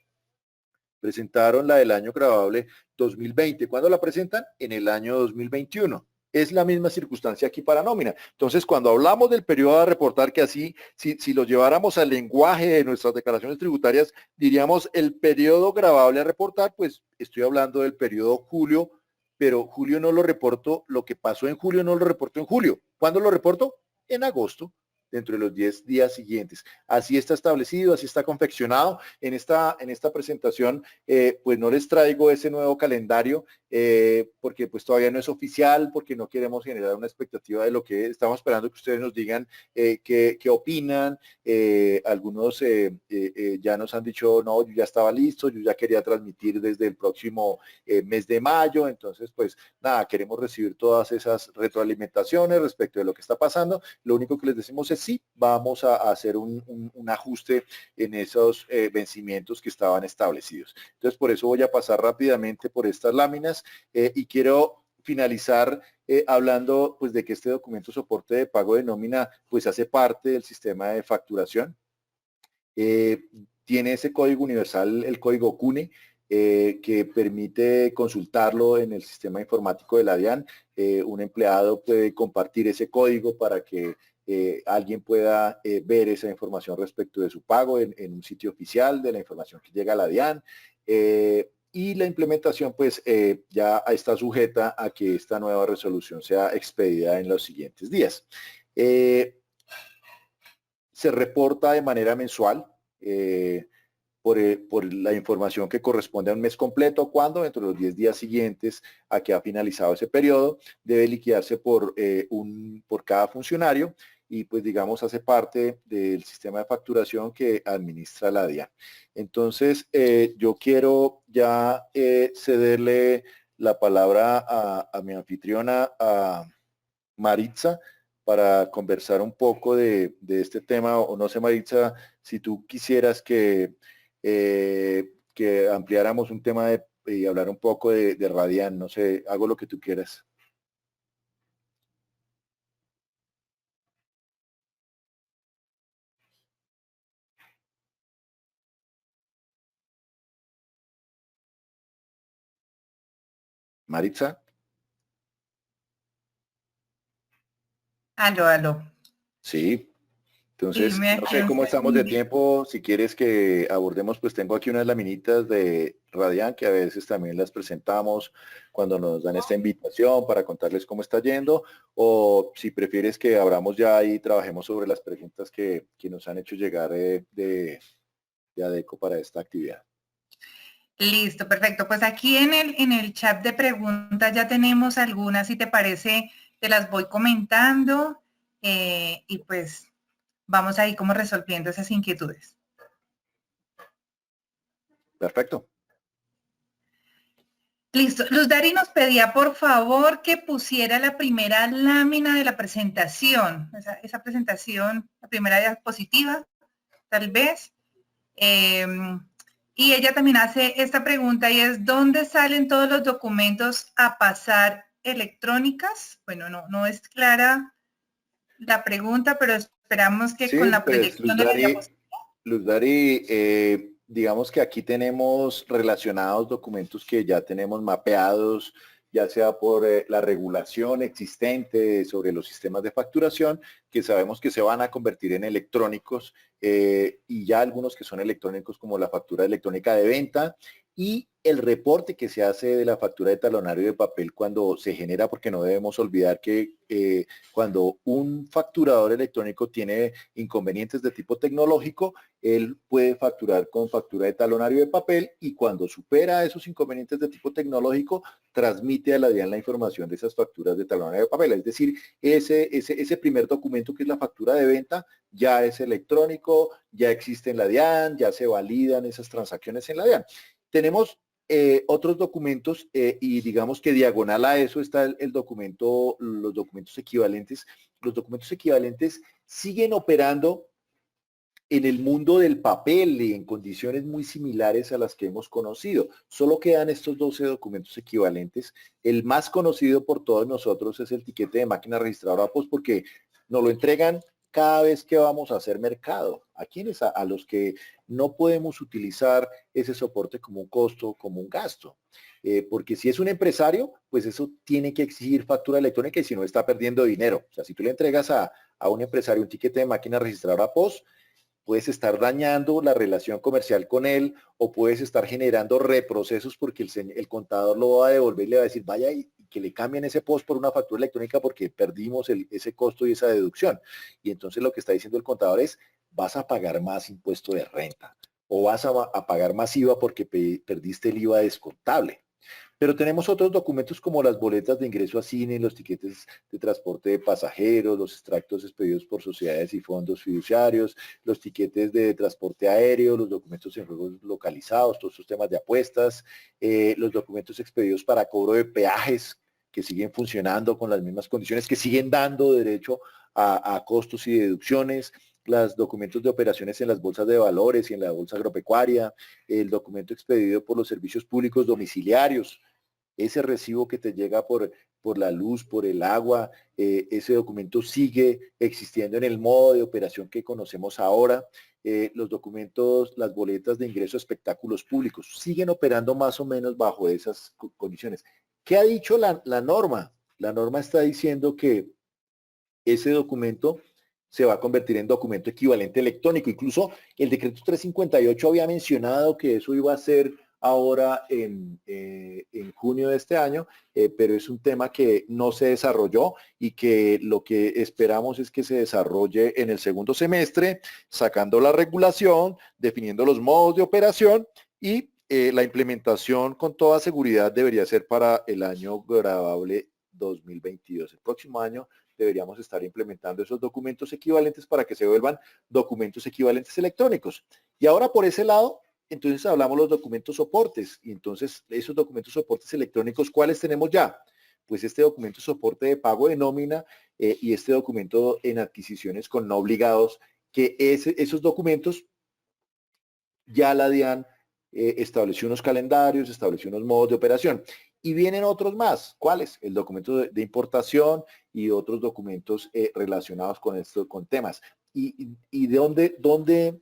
F: Presentaron la del año gravable 2020. ¿Cuándo la presentan? En el año 2021. Es la misma circunstancia aquí para nómina. Entonces, cuando hablamos del periodo a reportar, que así, si lo lleváramos al lenguaje de nuestras declaraciones tributarias, diríamos el periodo gravable a reportar, pues estoy hablando del periodo julio, pero julio no lo reporto, lo que pasó en julio no lo reporto en julio. ¿Cuándo lo reporto? En agosto, dentro de los 10 días siguientes. Así está establecido, así está confeccionado. En esta presentación, pues no les traigo ese nuevo calendario, porque pues todavía no es oficial, porque no queremos generar una expectativa de lo que estamos esperando que ustedes nos digan qué opinan. Algunos ya nos han dicho, no, yo ya estaba listo, yo ya quería transmitir desde el próximo mes de mayo. Entonces, pues nada, queremos recibir todas esas retroalimentaciones respecto de lo que está pasando. Lo único que les decimos es sí, vamos a hacer un ajuste en esos vencimientos que estaban establecidos. Entonces, por eso voy a pasar rápidamente por estas láminas y quiero finalizar hablando pues de que este documento soporte de pago de nómina pues hace parte del sistema de facturación. Tiene ese código universal, el código CUNE, que permite consultarlo en el sistema informático de la DIAN. Un empleado puede compartir ese código para que alguien pueda ver esa información respecto de su pago en un sitio oficial de la información que llega a la DIAN. Y la implementación pues ya está sujeta a que esta nueva resolución sea expedida en los siguientes días. Se reporta de manera mensual por la información que corresponde a un mes completo, cuando dentro de los 10 días siguientes a que ha finalizado ese periodo debe liquidarse por cada funcionario, y pues digamos hace parte del sistema de facturación que administra la DIAN. Entonces yo quiero ya cederle la palabra a mi anfitriona, a Maritza, para conversar un poco de este tema, o no sé, Maritza, si tú quisieras que ampliáramos un tema y hablar un poco de Radian, no sé, hago lo que tú quieras. Maritza.
A: Aló.
F: Sí. Entonces,
A: Dime
F: no
A: aquí
F: sé
A: un
F: cómo estamos de
A: segundito.
F: tiempo. Si quieres que abordemos, pues tengo aquí unas laminitas de Radian que a veces también las presentamos cuando nos dan esta invitación para contarles cómo está yendo. O si prefieres que abramos ya y trabajemos sobre las preguntas que nos han hecho llegar de ADECO para esta actividad.
A: Listo, perfecto. Pues aquí en el chat de preguntas ya tenemos algunas, si te parece, te las voy comentando y pues vamos ahí como resolviendo esas inquietudes.
F: Perfecto.
A: Listo. Luz Dari nos pedía por favor que pusiera la primera lámina de la presentación, esa presentación, la primera diapositiva, tal vez. Y ella también hace esta pregunta y es, ¿dónde salen todos los documentos a pasar electrónicas? Bueno, no es clara la pregunta, pero esperamos que con
F: Sí,
A: la
F: pues
A: proyección de la diapositiva.
F: Luz Dari, digamos que aquí tenemos relacionados documentos que ya tenemos mapeados, ya sea por la regulación existente sobre los sistemas de facturación, que sabemos que se van a convertir en electrónicos, y ya algunos que son electrónicos como la factura electrónica de venta y el reporte que se hace de la factura de talonario de papel cuando se genera, porque no debemos olvidar que cuando un facturador electrónico tiene inconvenientes de tipo tecnológico, él puede facturar con factura de talonario de papel y cuando supera esos inconvenientes de tipo tecnológico, transmite a la DIAN la información de esas facturas de talonario de papel. Es decir, ese primer documento que es la factura de venta ya es electrónico, ya existe en la DIAN, ya se validan esas transacciones en la DIAN. Tenemos otros documentos y digamos que diagonal a eso está el documento, los documentos equivalentes. Los documentos equivalentes siguen operando en el mundo del papel y en condiciones muy similares a las que hemos conocido. Solo quedan estos 12 documentos equivalentes. El más conocido por todos nosotros es el tiquete de máquina registradora POS porque nos lo entregan cada vez que vamos a hacer mercado. ¿A quiénes? A los que no podemos utilizar ese soporte como un costo, como un gasto. Porque si es un empresario, pues eso tiene que exigir factura electrónica y si no está perdiendo dinero. O sea, si tú le entregas a un empresario un tiquete de máquina registradora POS, puedes estar dañando la relación comercial con él o puedes estar generando reprocesos porque el contador lo va a devolver y le va a decir, vaya y que le cambien ese POS por una factura electrónica porque perdimos ese costo y esa deducción. Y entonces lo que está diciendo el contador es, vas a pagar más impuesto de renta o vas a pagar más IVA porque perdiste el IVA descontable. Pero tenemos otros documentos como las boletas de ingreso a cine, los tiquetes de transporte de pasajeros, los extractos expedidos por sociedades y fondos fiduciarios, los tiquetes de transporte aéreo, los documentos en juegos localizados, todos estos temas de apuestas, los documentos expedidos para cobro de peajes que siguen funcionando con las mismas condiciones, que siguen dando derecho a costos y deducciones, los documentos de operaciones en las bolsas de valores y en la bolsa agropecuaria, el documento expedido por los servicios públicos domiciliarios, ese recibo que te llega por la luz, por el agua, ese documento sigue existiendo en el modo de operación que conocemos ahora. Los documentos, las boletas de ingreso a espectáculos públicos, siguen operando más o menos bajo esas condiciones. ¿Qué ha dicho la norma? La norma está diciendo que ese documento se va a convertir en documento equivalente electrónico. Incluso el decreto 358 había mencionado que eso iba a ser ahora en junio de este año, pero es un tema que no se desarrolló y que lo que esperamos es que se desarrolle en el segundo semestre, sacando la regulación, definiendo los modos de operación y la implementación con toda seguridad debería ser para el año grabable 2022. El próximo año deberíamos estar implementando esos documentos equivalentes para que se vuelvan documentos equivalentes electrónicos. Y ahora por ese lado, entonces hablamos los documentos soportes. Y entonces esos documentos soportes electrónicos, ¿cuáles tenemos ya? pues este documento de soporte de pago de nómina y este documento en adquisiciones con no obligados, que esos documentos ya la DIAN estableció unos calendarios, estableció unos modos de operación. Y vienen otros más. ¿Cuáles? El documento de importación y otros documentos relacionados con esto, con temas. Y de dónde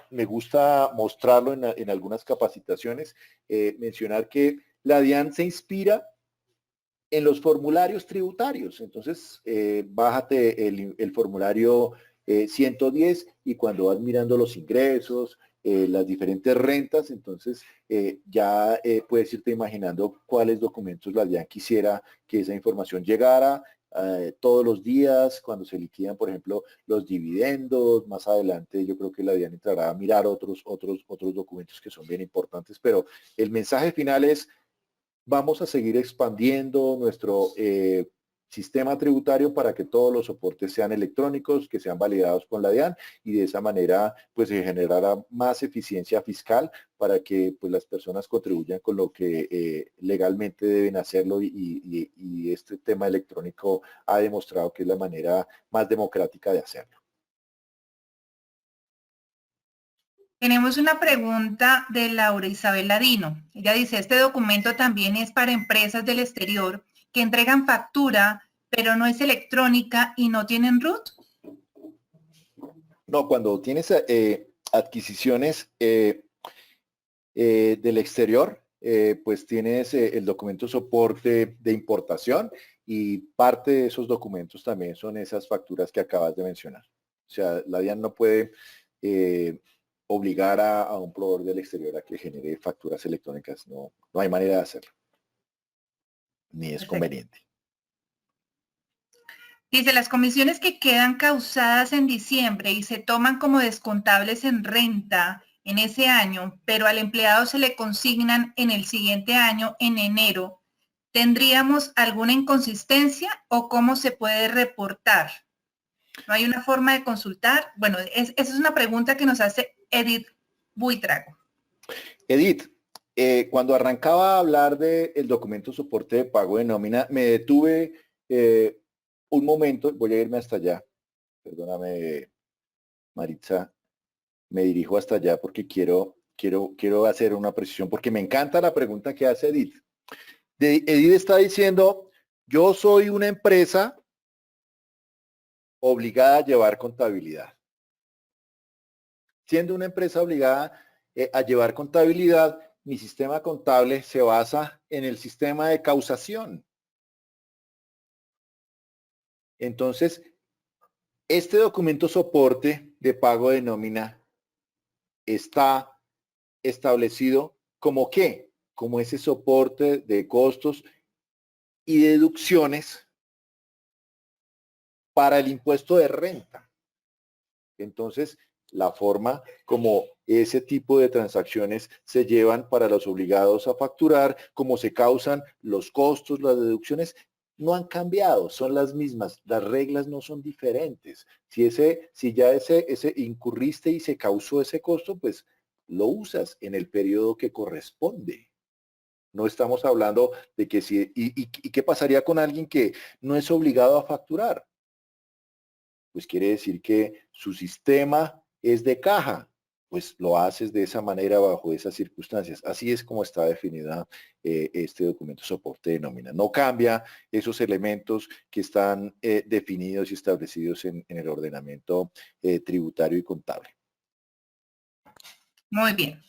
F: me gusta mostrarlo en algunas capacitaciones, mencionar que la DIAN se inspira en los formularios tributarios. Entonces, bájate el formulario 110 y cuando vas mirando los ingresos, las diferentes rentas, entonces ya puedes irte imaginando cuáles documentos la DIAN quisiera que esa información llegara todos los días, cuando se liquidan, por ejemplo, los dividendos. Más adelante yo creo que la DIAN entrará a mirar otros documentos que son bien importantes, pero el mensaje final es: vamos a seguir expandiendo nuestro sistema tributario para que todos los soportes sean electrónicos, que sean validados con la DIAN, y de esa manera pues se generará más eficiencia fiscal para que pues las personas contribuyan con lo que legalmente deben hacerlo, y este tema electrónico ha demostrado que es la manera más democrática de hacerlo.
A: Tenemos una pregunta de Laura Isabel Ladino. Ella dice, este documento también es para empresas del exterior que entregan factura, pero no es electrónica y no tienen RUT.
F: No, cuando tienes adquisiciones del exterior, pues tienes el documento soporte de importación, y parte de esos documentos también son esas facturas que acabas de mencionar. O sea, la DIAN no puede obligar a un proveedor del exterior a que genere facturas electrónicas. No hay manera de hacerlo, ni es conveniente.
A: Dice, las comisiones que quedan causadas en diciembre y se toman como descontables en renta en ese año, pero al empleado se le consignan en el siguiente año, en enero, ¿tendríamos alguna inconsistencia o cómo se puede reportar? ¿No hay una forma de consultar? Bueno, esa es una pregunta que nos hace Edith Buitrago.
F: Edith, cuando arrancaba a hablar del documento soporte de pago de nómina, me detuve un momento. Voy a irme hasta allá. Perdóname, Maritza. Me dirijo hasta allá porque quiero hacer una precisión, porque me encanta la pregunta que hace Edith. Edith está diciendo, yo soy una empresa obligada a llevar contabilidad. Siendo una empresa obligada a llevar contabilidad, mi sistema contable se basa en el sistema de causación. Entonces, este documento soporte de pago de nómina está establecido como ¿qué? Como ese soporte de costos y deducciones para el impuesto de renta. Entonces, la forma como ese tipo de transacciones se llevan para los obligados a facturar, cómo se causan los costos, las deducciones, no han cambiado, son las mismas, las reglas no son diferentes. Si ya ese incurriste y se causó ese costo, pues lo usas en el periodo que corresponde. No estamos hablando de que si, y qué pasaría con alguien que no es obligado a facturar. Pues quiere decir que su sistema es de caja, pues lo haces de esa manera bajo esas circunstancias. Así es como está definida este documento soporte de nómina. No cambia esos elementos que están definidos y establecidos en el ordenamiento tributario y contable.
A: Muy bien.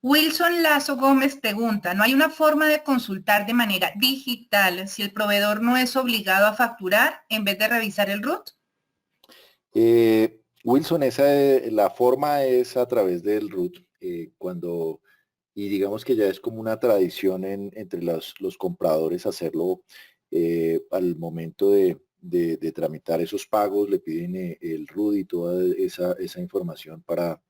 A: Wilson Lazo Gómez pregunta, ¿no hay una forma de consultar de manera digital si el proveedor no es obligado a facturar en vez de revisar el RUT?
F: Wilson, la forma es a través del RUT, y digamos que ya es como una tradición entre los compradores hacerlo al momento de tramitar esos pagos. Le piden el RUT y toda esa información para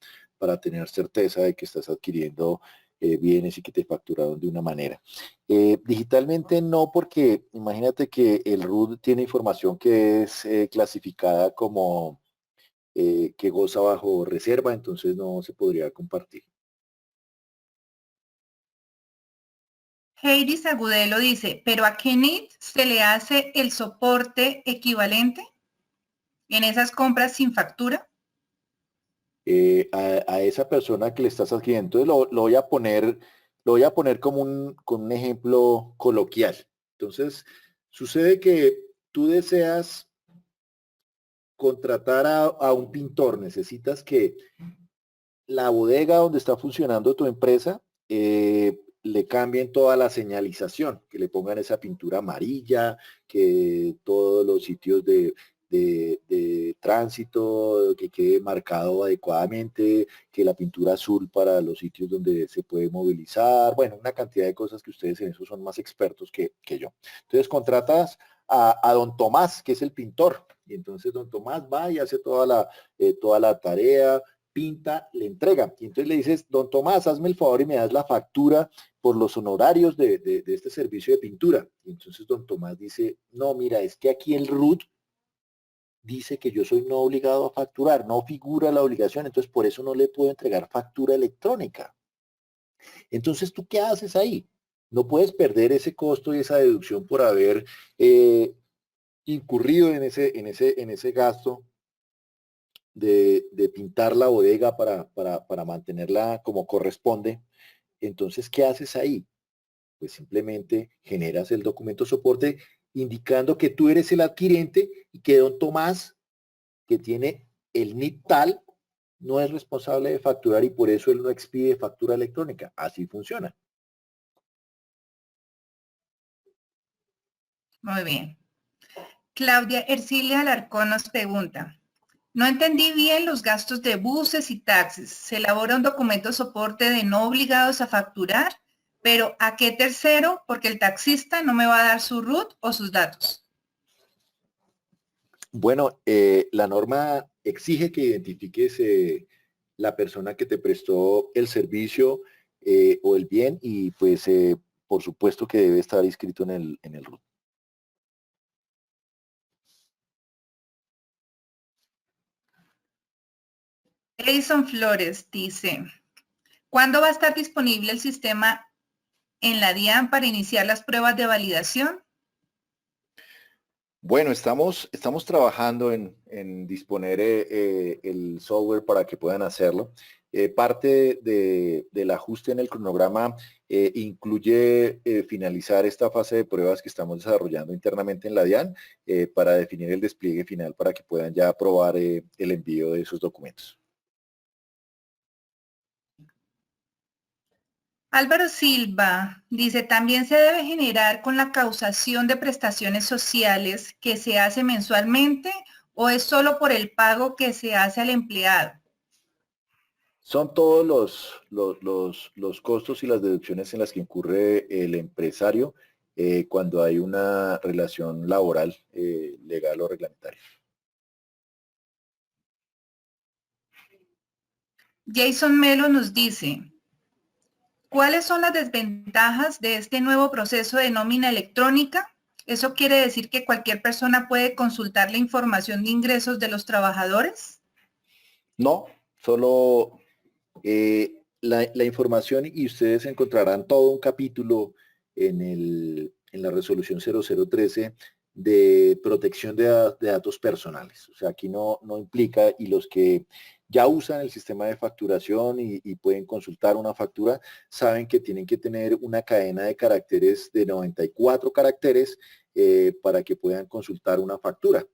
F: tener certeza de que estás adquiriendo bienes y que te facturaron de una manera. Digitalmente no, porque imagínate que el RUT tiene información que es clasificada como que goza bajo reserva, entonces no se podría compartir.
A: Heidi Agudelo dice, ¿pero a qué NIT se le hace el soporte equivalente en esas compras sin factura?
F: A esa persona que le estás adquiriendo. Entonces lo voy a poner con un ejemplo coloquial. Entonces, sucede que tú deseas contratar a un pintor, necesitas que la bodega donde está funcionando tu empresa le cambien toda la señalización, que le pongan esa pintura amarilla, que todos los sitios de tránsito, que quede marcado adecuadamente, que la pintura azul para los sitios donde se puede movilizar, bueno, una cantidad de cosas que ustedes en eso son más expertos que yo. Entonces contratas a don Tomás, que es el pintor, y entonces don Tomás va y hace toda la tarea, pinta, le entrega. Y entonces le dices, don Tomás, hazme el favor y me das la factura por los honorarios de este servicio de pintura. Y entonces don Tomás dice, no, mira, es que aquí el RUT dice que yo soy no obligado a facturar, no figura la obligación, entonces por eso no le puedo entregar factura electrónica. Entonces, ¿tú qué haces ahí? No puedes perder ese costo y esa deducción por haber incurrido en ese gasto de pintar la bodega para mantenerla como corresponde. Entonces, ¿qué haces ahí? Pues simplemente generas el documento soporte indicando que tú eres el adquirente y que don Tomás, que tiene el NIT tal, no es responsable de facturar y por eso él no expide factura electrónica. Así funciona.
A: Muy bien. Claudia Ercilia Alarcón nos pregunta, no entendí bien los gastos de buses y taxis. Se elabora un documento soporte de no obligados a facturar, pero ¿a qué tercero? Porque el taxista no me va a dar su RUT o sus datos.
F: Bueno, la norma exige que identifiques la persona que te prestó el servicio o el bien y pues por supuesto que debe estar inscrito en el RUT.
A: Edison Flores dice, ¿cuándo va a estar disponible el sistema en la DIAN para iniciar las pruebas de validación?
F: Bueno, estamos trabajando en disponer el software para que puedan hacerlo. Parte del ajuste en el cronograma incluye finalizar esta fase de pruebas que estamos desarrollando internamente en la DIAN para definir el despliegue final para que puedan ya aprobar el envío de esos documentos.
A: Álvaro Silva dice, también se debe generar con la causación de prestaciones sociales que se hace mensualmente o es solo por el pago que se hace al empleado.
F: Son todos los costos y las deducciones en las que incurre el empresario cuando hay una relación laboral, legal o reglamentaria.
A: Jason Melo nos dice, ¿cuáles son las desventajas de este nuevo proceso de nómina electrónica? ¿Eso quiere decir que cualquier persona puede consultar la información de ingresos de los trabajadores? No,
F: solo la información y ustedes encontrarán todo un capítulo en la resolución 0013 de protección de datos personales. O sea, aquí no implica, y los que ya usan el sistema de facturación y pueden consultar una factura, saben que tienen que tener una cadena de caracteres de 94 caracteres para que puedan consultar una factura.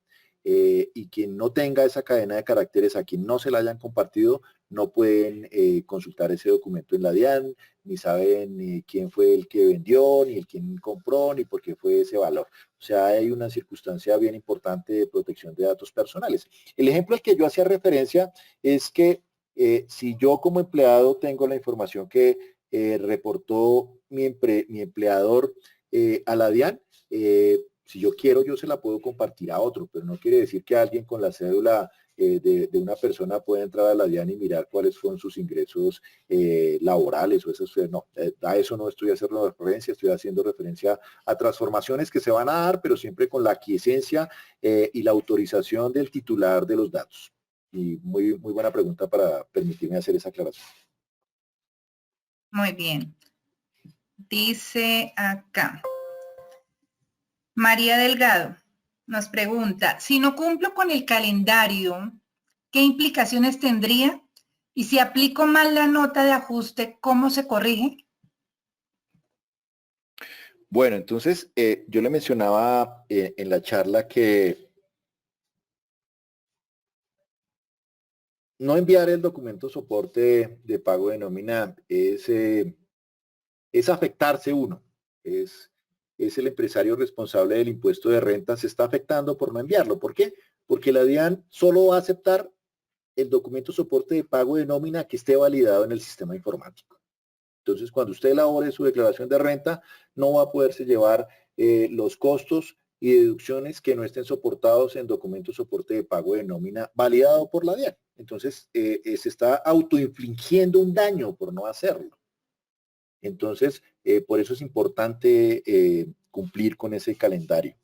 F: Y quien no tenga esa cadena de caracteres, a quien no se la hayan compartido, no pueden consultar ese documento en la DIAN, ni saben ni quién fue el que vendió, ni el quien compró, ni por qué fue ese valor. O sea, hay una circunstancia bien importante de protección de datos personales. El ejemplo al que yo hacía referencia es que si yo como empleado tengo la información que reportó mi empleador a la DIAN, si yo quiero, yo se la puedo compartir a otro, pero no quiere decir que alguien con la cédula de una persona pueda entrar a la DIAN y mirar cuáles son sus ingresos laborales o eso. No, a eso no estoy haciendo referencia, estoy haciendo referencia a transformaciones que se van a dar, pero siempre con la aquiescencia y la autorización del titular de los datos. Y muy buena pregunta para permitirme hacer esa aclaración.
A: Muy bien. Dice acá, María Delgado nos pregunta, si no cumplo con el calendario, ¿qué implicaciones tendría? Y si aplico mal la nota de ajuste, ¿cómo se corrige?
F: Bueno, entonces yo le mencionaba en la charla que no enviar el documento soporte de pago de nómina es afectarse uno, es el empresario responsable del impuesto de renta, se está afectando por no enviarlo. ¿Por qué? Porque la DIAN solo va a aceptar el documento soporte de pago de nómina que esté validado en el sistema informático. Entonces, cuando usted elabore su declaración de renta, no va a poderse llevar los costos y deducciones que no estén soportados en documento soporte de pago de nómina validado por la DIAN. Entonces, se está autoinfligiendo un daño por no hacerlo. Entonces, por eso es importante cumplir con ese calendario.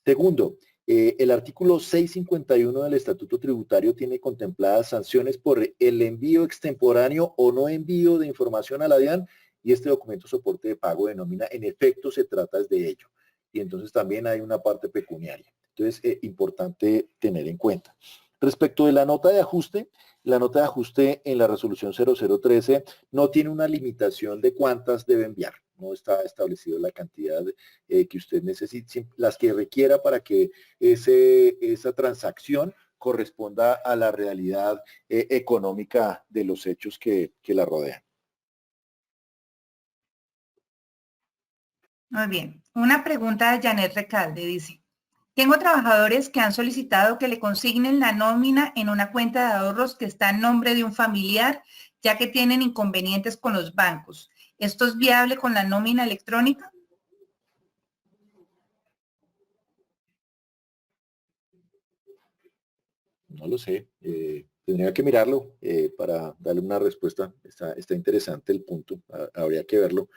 F: Segundo, el artículo 651 del Estatuto Tributario tiene contempladas sanciones por el envío extemporáneo o no envío de información a la DIAN y este documento soporte de pago de nómina, en efecto, se trata de ello. Y entonces también hay una parte pecuniaria. Entonces, importante tener en cuenta. Respecto de la nota de ajuste en la resolución 0013 no tiene una limitación de cuántas debe enviar. No está establecido la cantidad que usted necesite, las que requiera para que esa transacción corresponda a la realidad económica de los hechos que la rodean.
A: Muy bien. Una pregunta de Janet Recalde dice, tengo trabajadores que han solicitado que le consignen la nómina en una cuenta de ahorros que está en nombre de un familiar, ya que tienen inconvenientes con los bancos. ¿Esto es viable con la nómina electrónica?
F: No lo sé. Tendría que mirarlo para darle una respuesta. Está interesante el punto. Habría que verlo.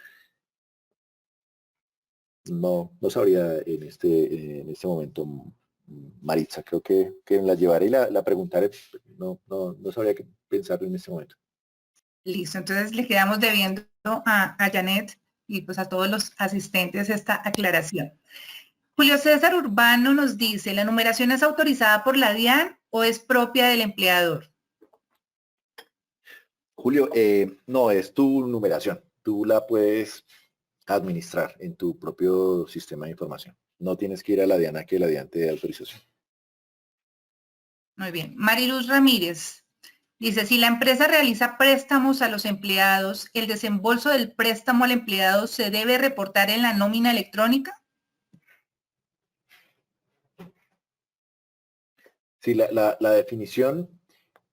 F: No sabría en este momento, Maritza. Creo que la llevaré y la preguntaré. No sabría qué pensar en este momento.
A: Listo, entonces le quedamos debiendo a Janet y pues a todos los asistentes esta aclaración. Julio César Urbano nos dice, ¿la numeración es autorizada por la DIAN o es propia del empleador?
F: Julio, no, es tu numeración. Tú la puedes administrar en tu propio sistema de información. No tienes que ir a la DIAN a que la DIAN te dé autorización.
A: Muy bien. Mariluz Ramírez dice, si la empresa realiza préstamos a los empleados, ¿el desembolso del préstamo al empleado se debe reportar en la nómina electrónica?
F: Sí, la definición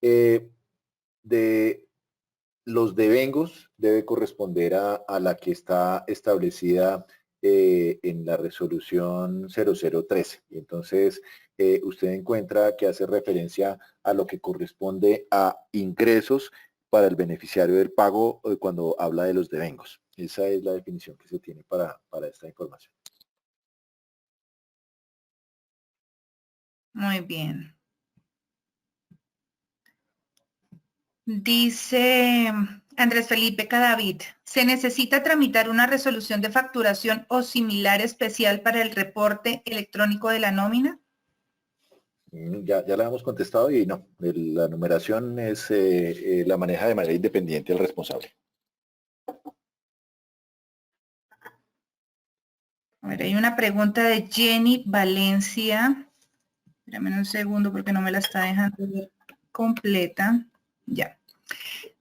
F: de los devengos debe corresponder a la que está establecida en la resolución 0013. Y entonces usted encuentra que hace referencia a lo que corresponde a ingresos para el beneficiario del pago cuando habla de los devengos. Esa es la definición que se tiene para esta información.
A: Muy bien. Dice Andrés Felipe Cadavid, ¿se necesita tramitar una resolución de facturación o similar especial para el reporte electrónico de la nómina?
F: Ya la hemos contestado y no, la numeración es la maneja de manera independiente el responsable.
A: A ver, hay una pregunta de Jenny Valencia. Espérame un segundo porque no me la está dejando ver completa. Ya.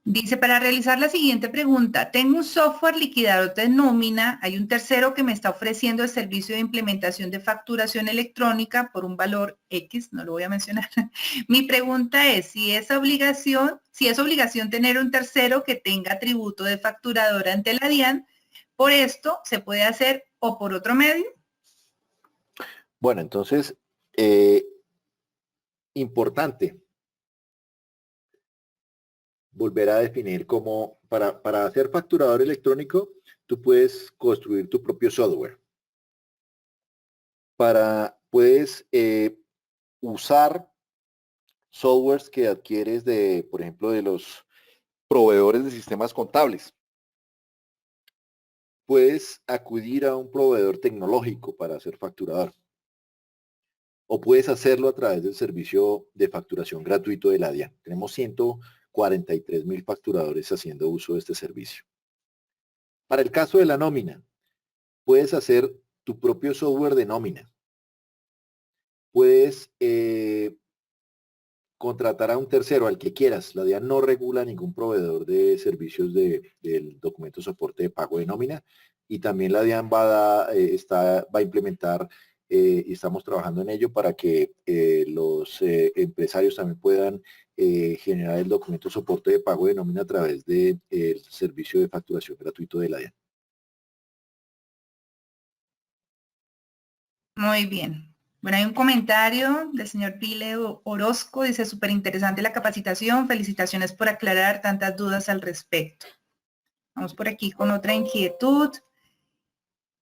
A: Dice, para realizar la siguiente pregunta, tengo un software liquidador de nómina, hay un tercero que me está ofreciendo el servicio de implementación de facturación electrónica por un valor X, no lo voy a mencionar. Mi pregunta es, si es obligación tener un tercero que tenga tributo de facturador ante la DIAN, ¿por esto se puede hacer o por otro medio?
F: Bueno, entonces, importante volver a definir cómo, para hacer facturador electrónico, tú puedes construir tu propio software. Puedes usar softwares que adquieres por ejemplo, de los proveedores de sistemas contables. puedes acudir a un proveedor tecnológico para ser facturador. O puedes hacerlo a través del servicio de facturación gratuito de la DIAN. Tenemos 143.000 facturadores haciendo uso de este servicio. Para el caso de la nómina, puedes hacer tu propio software de nómina. Puedes contratar a un tercero, al que quieras. La DIAN no regula ningún proveedor de servicios del documento de soporte de pago de nómina. Y también la DIAN va a implementar, y estamos trabajando en ello, para que los empresarios también puedan generar el documento de soporte de pago de nómina a través del servicio de facturación gratuito de la DIAN.
A: Muy bien. Bueno, hay un comentario del señor Pile Orozco, dice, súper interesante la capacitación, felicitaciones por aclarar tantas dudas al respecto. Vamos por aquí con otra inquietud.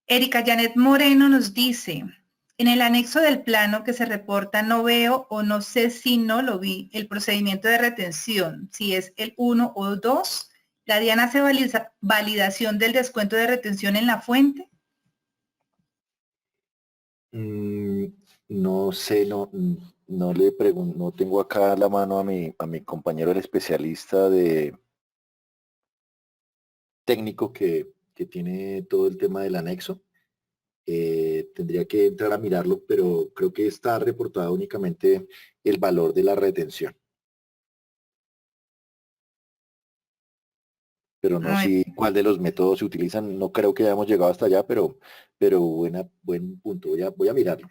A: Erika Janet Moreno nos dice, en el anexo del plano que se reporta no veo o no sé si no lo vi el procedimiento de retención, si es el 1 o 2, ¿la DIAN hace validación del descuento de retención en la fuente?
F: No sé, no le pregunto, no tengo acá la mano a mi compañero, el especialista de técnico que tiene todo el tema del anexo. Tendría que entrar a mirarlo, pero creo que está reportado únicamente el valor de la retención. Pero no sé cuál de los métodos se utilizan. No creo que hayamos llegado hasta allá, pero buen punto. Voy a mirarlo.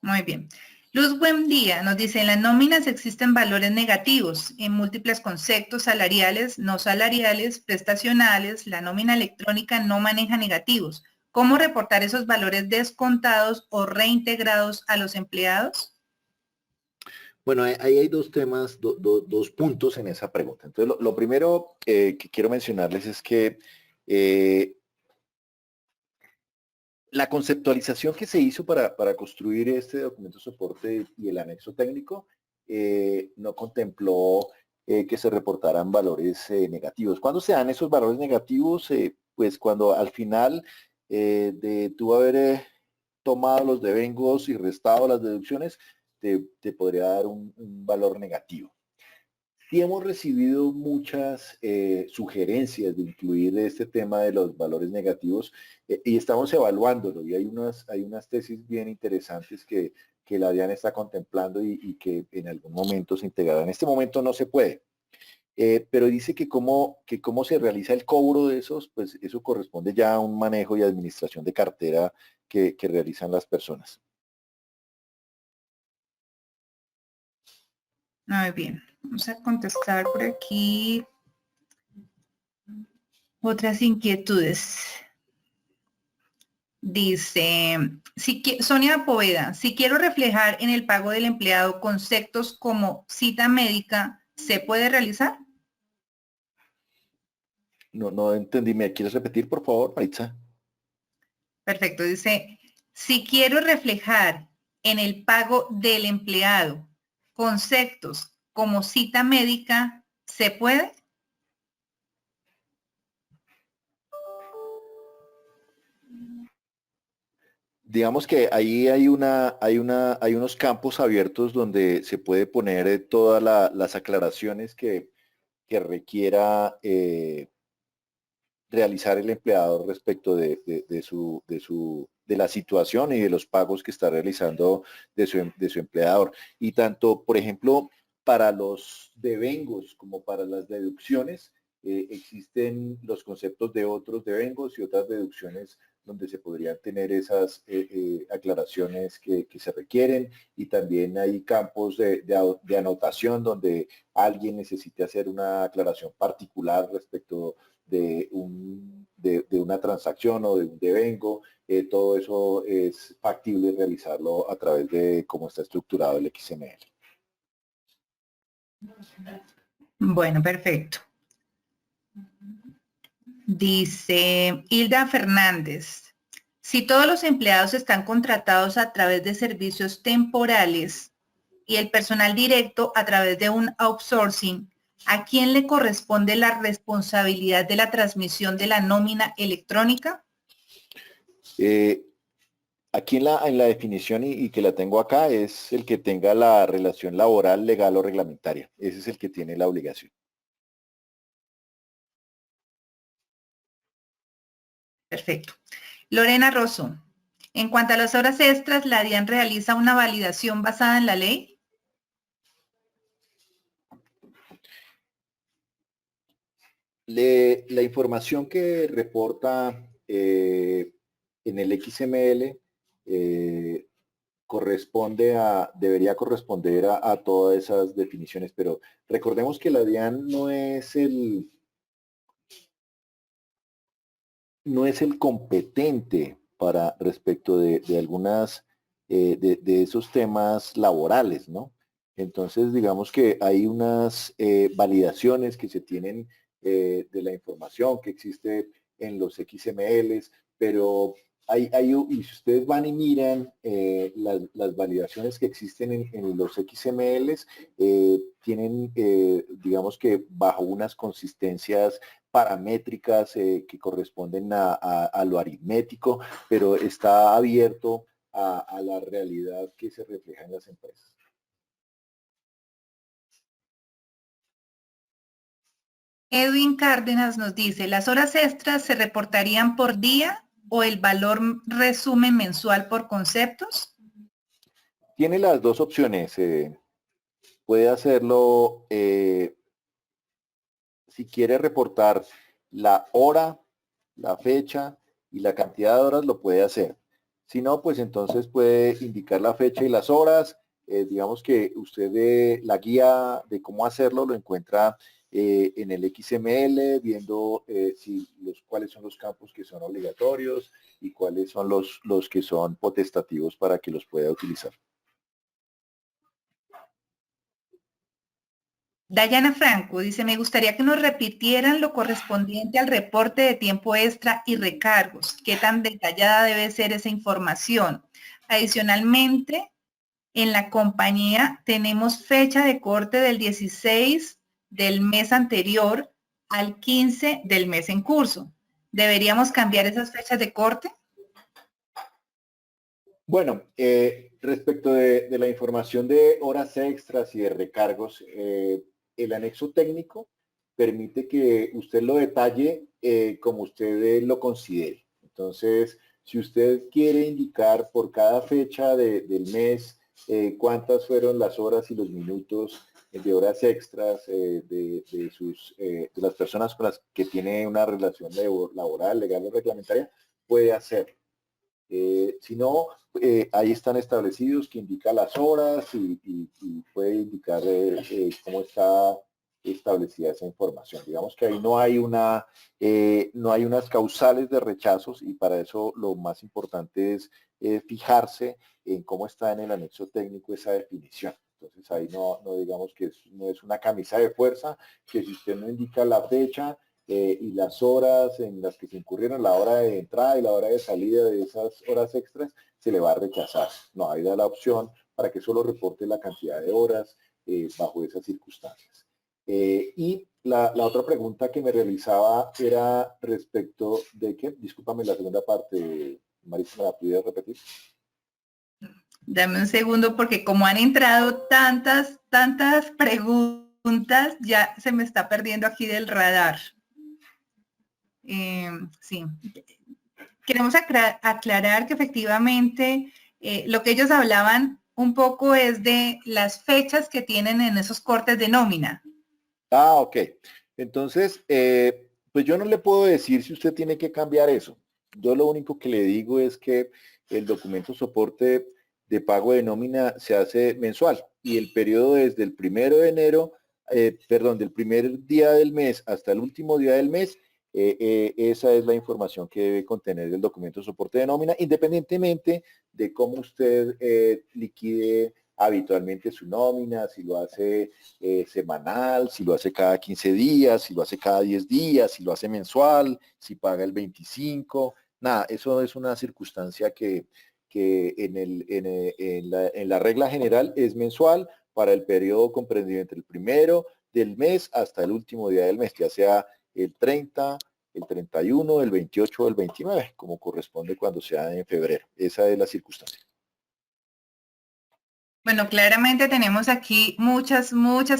A: Muy bien. Luz Buen Día nos dice, en las nóminas existen valores negativos en múltiples conceptos salariales, no salariales, prestacionales. La nómina electrónica no maneja negativos. ¿Cómo reportar esos valores descontados o reintegrados a los empleados?
F: Bueno, ahí hay dos temas, dos puntos en esa pregunta. Entonces, lo primero que quiero mencionarles es que la conceptualización que se hizo para construir este documento de soporte y el anexo técnico no contempló que se reportaran valores negativos. ¿Cuándo se dan esos valores negativos? Pues cuando al final de tú haber tomado los devengos y restado las deducciones, te podría dar un valor negativo. Sí hemos recibido muchas sugerencias de incluir este tema de los valores negativos y estamos evaluándolo, y hay unas tesis bien interesantes que la DIAN está contemplando y que en algún momento se integrarán. En este momento no se puede, pero dice que cómo se realiza el cobro de esos, pues eso corresponde ya a un manejo y administración de cartera que realizan las personas.
A: Muy bien. Vamos a contestar por aquí otras inquietudes. Dice, Sonia Poveda, si quiero reflejar en el pago del empleado conceptos como cita médica, ¿se puede realizar?
F: No entendí. ¿Me quieres repetir, por favor, Maritza?
A: Perfecto. Dice, si quiero reflejar en el pago del empleado conceptos como cita médica, ¿se puede?
F: Digamos que ahí hay unos campos abiertos donde se puede poner todas las aclaraciones que requiera realizar el empleador respecto de la situación y de los pagos que está realizando de su empleador. Y tanto, por ejemplo, para los devengos como para las deducciones, existen los conceptos de otros devengos y otras deducciones donde se podrían tener esas aclaraciones que se requieren, y también hay campos de anotación donde alguien necesite hacer una aclaración particular respecto de una transacción o de un devengo. Todo eso es factible realizarlo a través de cómo está estructurado el XML.
A: Bueno, perfecto. Dice Hilda Fernández, si todos los empleados están contratados a través de servicios temporales y el personal directo a través de un outsourcing, ¿A quién le corresponde la responsabilidad de la transmisión de la nómina electrónica?
F: Aquí en la definición y que la tengo acá es el que tenga la relación laboral, legal o reglamentaria. Ese es el que tiene la obligación.
A: Perfecto. Lorena Rosso, en cuanto a las horas extras, ¿la DIAN realiza una validación basada en la ley?
F: La información que reporta en el XML debería corresponder a todas esas definiciones, pero recordemos que la DIAN no es el competente para respecto de algunas de esos temas laborales, ¿no? Entonces, digamos que hay unas validaciones que se tienen de la información que existe en los XMLs, pero y si ustedes van y miran las validaciones que existen en los XMLs, tienen, digamos que bajo unas consistencias paramétricas que corresponden a lo aritmético, pero está abierto a la realidad que se refleja en las empresas.
A: Edwin Cárdenas nos dice, ¿las horas extras se reportarían por día o el valor resumen mensual por conceptos?
F: Tiene las dos opciones. Puede hacerlo, si quiere reportar la hora, la fecha y la cantidad de horas, lo puede hacer. Si no, pues entonces puede indicar la fecha y las horas. Digamos que usted la guía de cómo hacerlo lo encuentra en el XML, viendo cuáles son los campos que son obligatorios y cuáles son los que son potestativos para que los pueda utilizar.
A: Dayana Franco dice, me gustaría que nos repitieran lo correspondiente al reporte de tiempo extra y recargos. ¿Qué tan detallada debe ser esa información? Adicionalmente, en la compañía tenemos fecha de corte del 16 del mes anterior al 15 del mes en curso. ¿Deberíamos cambiar esas fechas de corte?
F: Bueno, respecto de la información de horas extras y de recargos, el anexo técnico permite que usted lo detalle como usted lo considere. Entonces, si usted quiere indicar por cada fecha del mes cuántas fueron las horas y los minutos de horas extras de las personas con las que tiene una relación laboral, legal o reglamentaria, puede hacerlo. Si no, ahí están establecidos que indica las horas y puede indicar cómo está establecida esa información. Digamos que ahí no hay unas causales de rechazos y para eso lo más importante es fijarse en cómo está en el anexo técnico esa definición. Entonces ahí no digamos que no es una camisa de fuerza, que si usted no indica la fecha y las horas en las que se incurrieron, la hora de entrada y la hora de salida de esas horas extras, se le va a rechazar. No, ahí da la opción para que solo reporte la cantidad de horas bajo esas circunstancias. Y la otra pregunta que me realizaba era respecto de que, discúlpame la segunda parte, Marisa, ¿me la pudieras repetir?
A: Dame un segundo porque como han entrado tantas preguntas, ya se me está perdiendo aquí del radar. Sí. Queremos aclarar que efectivamente lo que ellos hablaban un poco es de las fechas que tienen en esos cortes de nómina.
F: Ah, ok. Entonces, pues yo no le puedo decir si usted tiene que cambiar eso. Yo lo único que le digo es que el documento soporte de pago de nómina se hace mensual y el periodo desde el 1 de enero, del primer día del mes hasta el último día del mes, esa es la información que debe contener el documento soporte de nómina, independientemente de cómo usted liquide habitualmente su nómina, si lo hace semanal, si lo hace cada 15 días, si lo hace cada 10 días, si lo hace mensual, si paga el 25, nada, eso es una circunstancia que en la regla general es mensual para el periodo comprendido entre el 1 del mes hasta el último día del mes, ya sea el 30, el 31, el 28 o el 29, como corresponde cuando sea en febrero. Esa es la circunstancia.
A: Bueno, claramente tenemos aquí muchas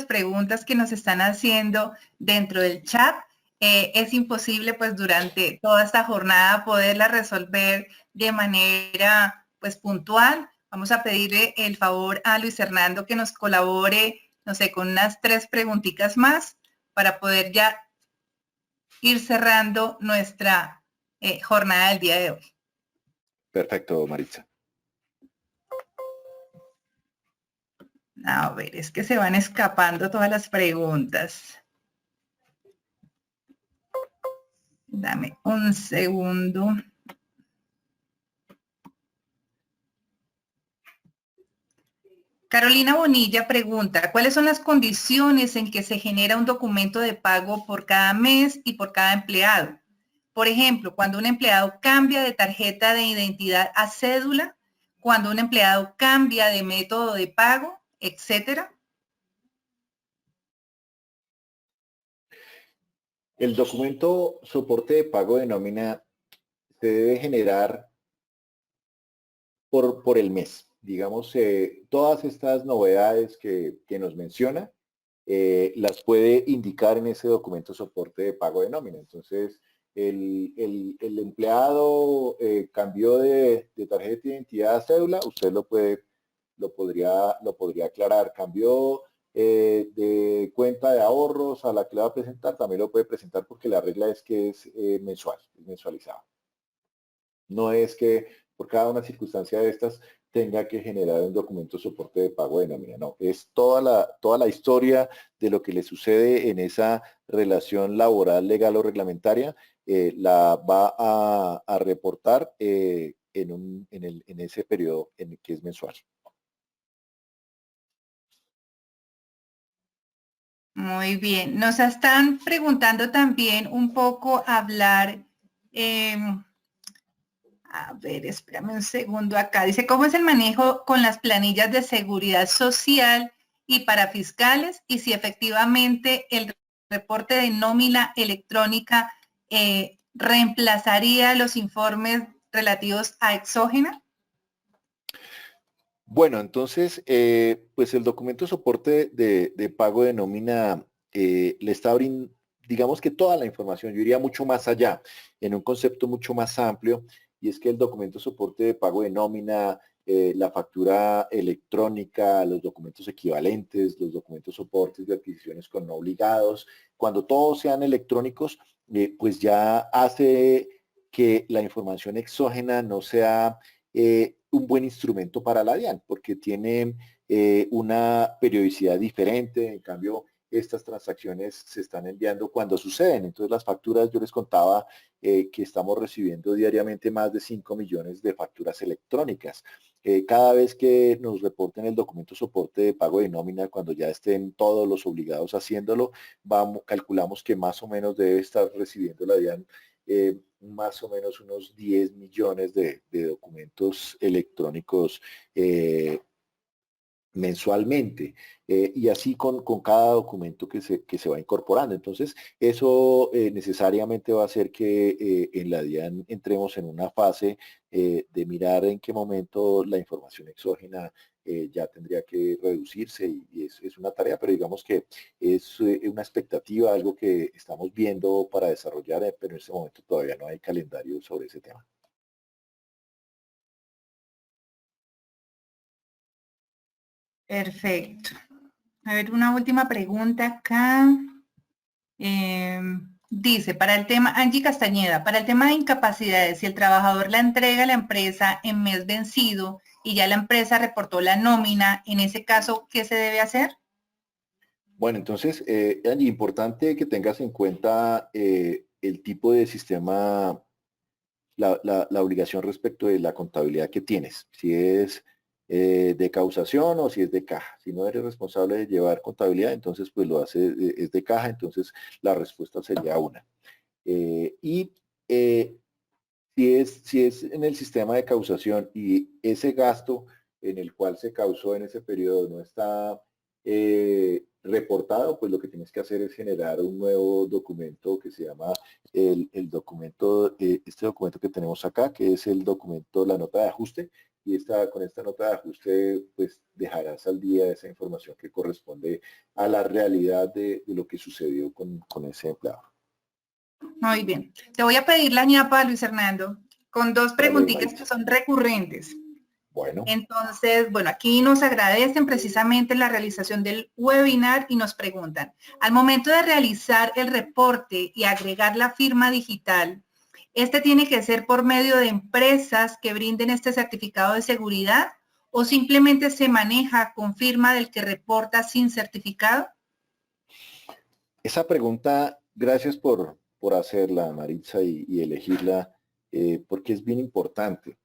A: preguntas que nos están haciendo dentro del chat. Es imposible pues durante toda esta jornada poderla resolver de manera pues puntual. Vamos a pedirle el favor a Luis Hernando que nos colabore, no sé, con unas 3 preguntitas más para poder ya ir cerrando nuestra jornada del día de hoy.
F: Perfecto, Maritza.
A: A ver, es que se van escapando todas las preguntas. Dame un segundo. Carolina Bonilla pregunta, ¿cuáles son las condiciones en que se genera un documento de pago por cada mes y por cada empleado? Por ejemplo, cuando un empleado cambia de tarjeta de identidad a cédula, cuando un empleado cambia de método de pago, etcétera.
F: El documento soporte de pago de nómina se debe generar por el mes. Digamos, todas estas novedades que nos menciona, las puede indicar en ese documento soporte de pago de nómina. Entonces, el empleado cambió de tarjeta de identidad a cédula, usted lo podría aclarar. Cambió de cuenta de ahorros a la que le va a presentar, también lo puede presentar porque la regla es que es mensual, es mensualizado. No es que por cada una circunstancia de estas tenga que generar un documento de soporte de pago de nómina. No, es toda la historia de lo que le sucede en esa relación laboral, legal o reglamentaria, la va a reportar en ese periodo en el que es mensual.
A: Muy bien. Nos están preguntando también un poco hablar... a ver, espérame un segundo acá. Dice, ¿cómo es el manejo con las planillas de seguridad social y para fiscales? Y si efectivamente el reporte de nómina electrónica reemplazaría los informes relativos a exógena.
F: Bueno, entonces, pues el documento de soporte de pago de nómina le está abriendo, digamos que toda la información, yo iría mucho más allá, en un concepto mucho más amplio, y es que el documento de soporte de pago de nómina, la factura electrónica, los documentos equivalentes, los documentos soportes de adquisiciones con no obligados, cuando todos sean electrónicos, pues ya hace que la información exógena no sea un buen instrumento para la DIAN, porque tiene una periodicidad diferente. En cambio, estas transacciones se están enviando cuando suceden. Entonces, las facturas, yo les contaba que estamos recibiendo diariamente más de 5 millones de facturas electrónicas. Cada vez que nos reporten el documento soporte de pago de nómina, cuando ya estén todos los obligados haciéndolo, calculamos que más o menos debe estar recibiendo la DIAN más o menos unos 10 millones de documentos electrónicos mensualmente, y así con cada documento que se va incorporando. Entonces, eso necesariamente va a hacer que en la DIAN entremos en una fase de mirar en qué momento la información exógena ya tendría que reducirse, y es una tarea, pero digamos que es una expectativa, algo que estamos viendo para desarrollar, pero en este momento todavía no hay calendario sobre ese tema.
A: Perfecto. A ver, una última pregunta acá. Dice, para el tema, Angie Castañeda, para el tema de incapacidades, si el trabajador la entrega a la empresa en mes vencido y ya la empresa reportó la nómina, en ese caso, ¿qué se debe hacer?
F: Bueno, entonces, Angie, importante que tengas en cuenta el tipo de sistema, la obligación respecto de la contabilidad que tienes, si es de causación o si es de caja. Si no eres responsable de llevar contabilidad, entonces pues lo hace, es de caja, entonces la respuesta sería una. Y si es en el sistema de causación y ese gasto en el cual se causó en ese periodo no está reportado, pues lo que tienes que hacer es generar un nuevo documento que se llama el documento, este documento que tenemos acá, que es el documento, la nota de ajuste, y con esta nota de ajuste, pues dejarás al día esa información que corresponde a la realidad de lo que sucedió con ese empleado.
A: Muy bien. Te voy a pedir la ñapa, Luis Hernando, con dos preguntitas que son recurrentes.
F: Bueno.
A: Entonces, bueno, aquí nos agradecen precisamente la realización del webinar y nos preguntan, al momento de realizar el reporte y agregar la firma digital, ¿este tiene que ser por medio de empresas que brinden este certificado de seguridad o simplemente se maneja con firma del que reporta sin certificado?
F: Esa pregunta, gracias por hacerla, Maritza, y elegirla, porque es bien importante.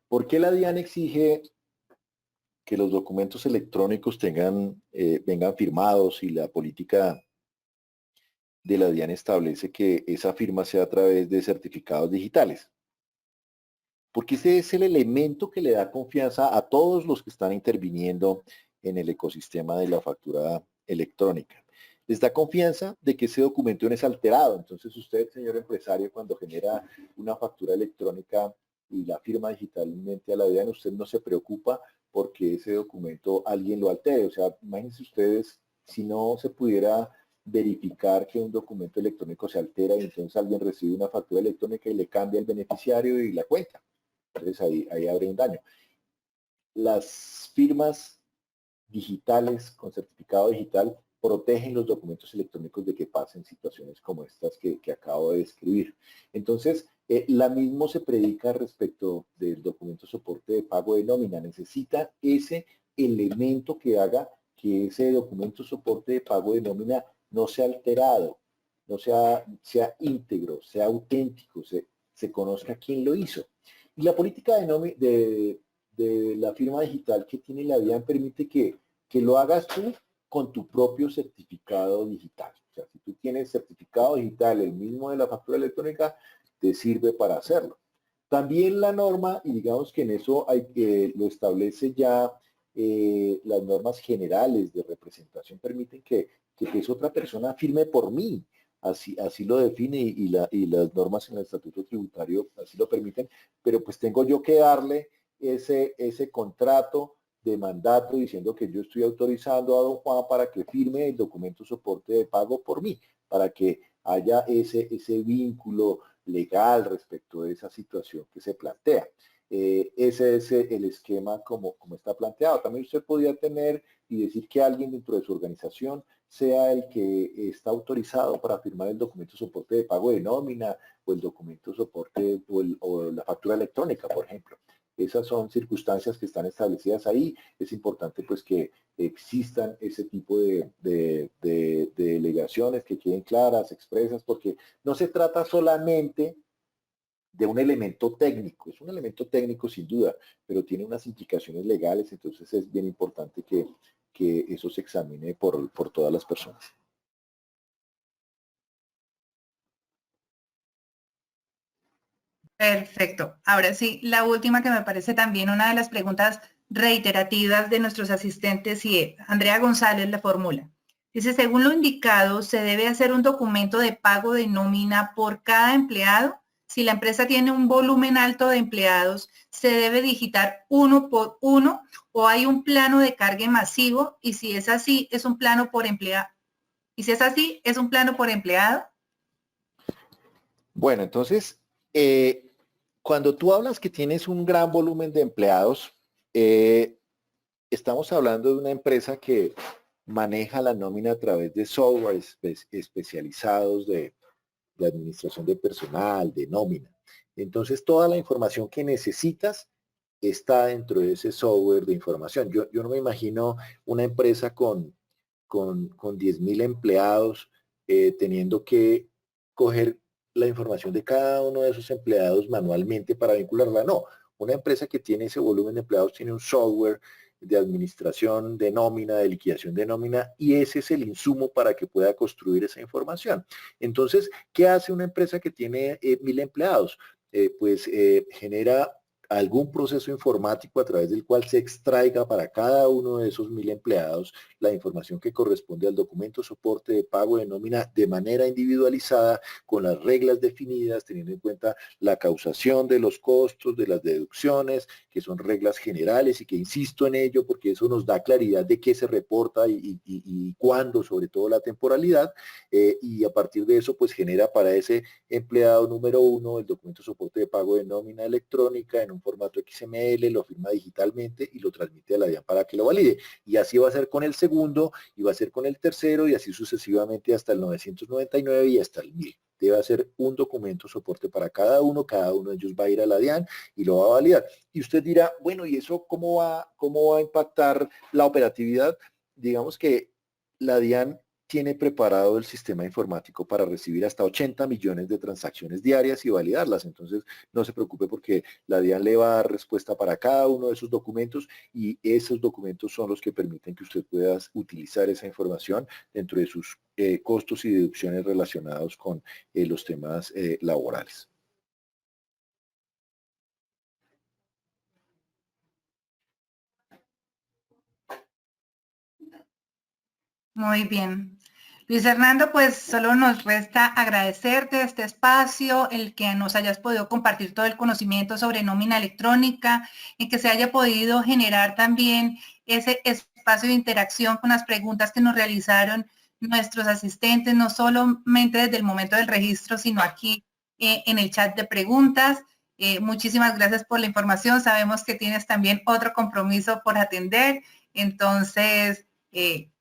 F: ¿Por qué la DIAN exige que los documentos electrónicos vengan firmados y la política de la DIAN establece que esa firma sea a través de certificados digitales? Porque ese es el elemento que le da confianza a todos los que están interviniendo en el ecosistema de la factura electrónica. Les da confianza de que ese documento no es alterado. Entonces usted, señor empresario, cuando genera una factura electrónica y la firma digitalmente a la DIAN, usted no se preocupa porque ese documento alguien lo altere. O sea, imagínense ustedes si no se pudiera verificar que un documento electrónico se altera y entonces alguien recibe una factura electrónica y le cambia el beneficiario y la cuenta. Entonces ahí habría un daño. Las firmas digitales con certificado digital protegen los documentos electrónicos de que pasen situaciones como estas que acabo de describir. Entonces, la misma se predica respecto del documento soporte de pago de nómina. Necesita ese elemento que haga que ese documento soporte de pago de nómina no sea alterado, no sea íntegro, sea auténtico, se conozca quién lo hizo. Y la política de la firma digital que tiene la DIAN permite que lo hagas tú con tu propio certificado digital. O sea, si tú tienes certificado digital, el mismo de la factura electrónica, te sirve para hacerlo. También la norma, y digamos que en eso lo establece ya las normas generales de representación, permiten que es otra persona firme por mí. Así lo define y las normas en el estatuto tributario así lo permiten, pero pues tengo yo que darle ese contrato de mandato diciendo que yo estoy autorizando a don Juan para que firme el documento soporte de pago por mí, para que haya ese vínculo legal respecto de esa situación que se plantea. Ese es el esquema como está planteado. También usted podría tener y decir que alguien dentro de su organización sea el que está autorizado para firmar el documento soporte de pago de nómina o el documento soporte o la factura electrónica, por ejemplo. Esas son circunstancias que están establecidas ahí. Es importante pues que existan ese tipo de delegaciones que queden claras, expresas, porque no se trata solamente de un elemento técnico. Es un elemento técnico sin duda, pero tiene unas implicaciones legales, entonces es bien importante que eso se examine por todas las personas.
A: Perfecto. Ahora sí, la última que me parece también una de las preguntas reiterativas de nuestros asistentes y Andrea González la formula. Dice, según lo indicado, ¿se debe hacer un documento de pago de nómina por cada empleado? Si la empresa tiene un volumen alto de empleados, ¿se debe digitar uno por uno o hay un plano de cargue masivo? Y si es así, ¿es un plano por empleado? Y si es así, ¿es un plano por empleado?
F: Bueno, entonces, cuando tú hablas que tienes un gran volumen de empleados, estamos hablando de una empresa que maneja la nómina a través de software especializados de administración de personal, de nómina. Entonces, toda la información que necesitas está dentro de ese software de información. Yo no me imagino una empresa con 10.000 empleados teniendo que coger la información de cada uno de esos empleados manualmente para vincularla. No, una empresa que tiene ese volumen de empleados tiene un software de administración de nómina, de liquidación de nómina, y ese es el insumo para que pueda construir esa información. Entonces, ¿qué hace una empresa que tiene 1.000 empleados? Genera algún proceso informático a través del cual se extraiga para cada uno de esos 1000 empleados la información que corresponde al documento soporte de pago de nómina de manera individualizada, con las reglas definidas, teniendo en cuenta la causación de los costos, de las deducciones, que son reglas generales y que insisto en ello porque eso nos da claridad de qué se reporta y cuándo, sobre todo la temporalidad, y a partir de eso pues genera para ese empleado número 1 el documento soporte de pago de nómina electrónica en un formato XML, lo firma digitalmente y lo transmite a la DIAN para que lo valide. Y así va a ser con el segundo, y va a ser con el tercero, y así sucesivamente hasta el 999 y hasta el 1000. Debe hacer un documento soporte para cada uno de ellos va a ir a la DIAN y lo va a validar. Y usted dirá, bueno, ¿y eso cómo va a impactar la operatividad? Digamos que la DIAN tiene preparado el sistema informático para recibir hasta 80 millones de transacciones diarias y validarlas. Entonces, no se preocupe porque la DIAN le va a dar respuesta para cada uno de esos documentos y esos documentos son los que permiten que usted pueda utilizar esa información dentro de sus costos y deducciones relacionados con los temas laborales.
A: Muy bien. Luis Hernando, pues solo nos resta agradecerte este espacio, el que nos hayas podido compartir todo el conocimiento sobre nómina electrónica, y que se haya podido generar también ese espacio de interacción con las preguntas que nos realizaron nuestros asistentes, no solamente desde el momento del registro, sino aquí en el chat de preguntas. Muchísimas gracias por la información. Sabemos que tienes también otro compromiso por atender, entonces,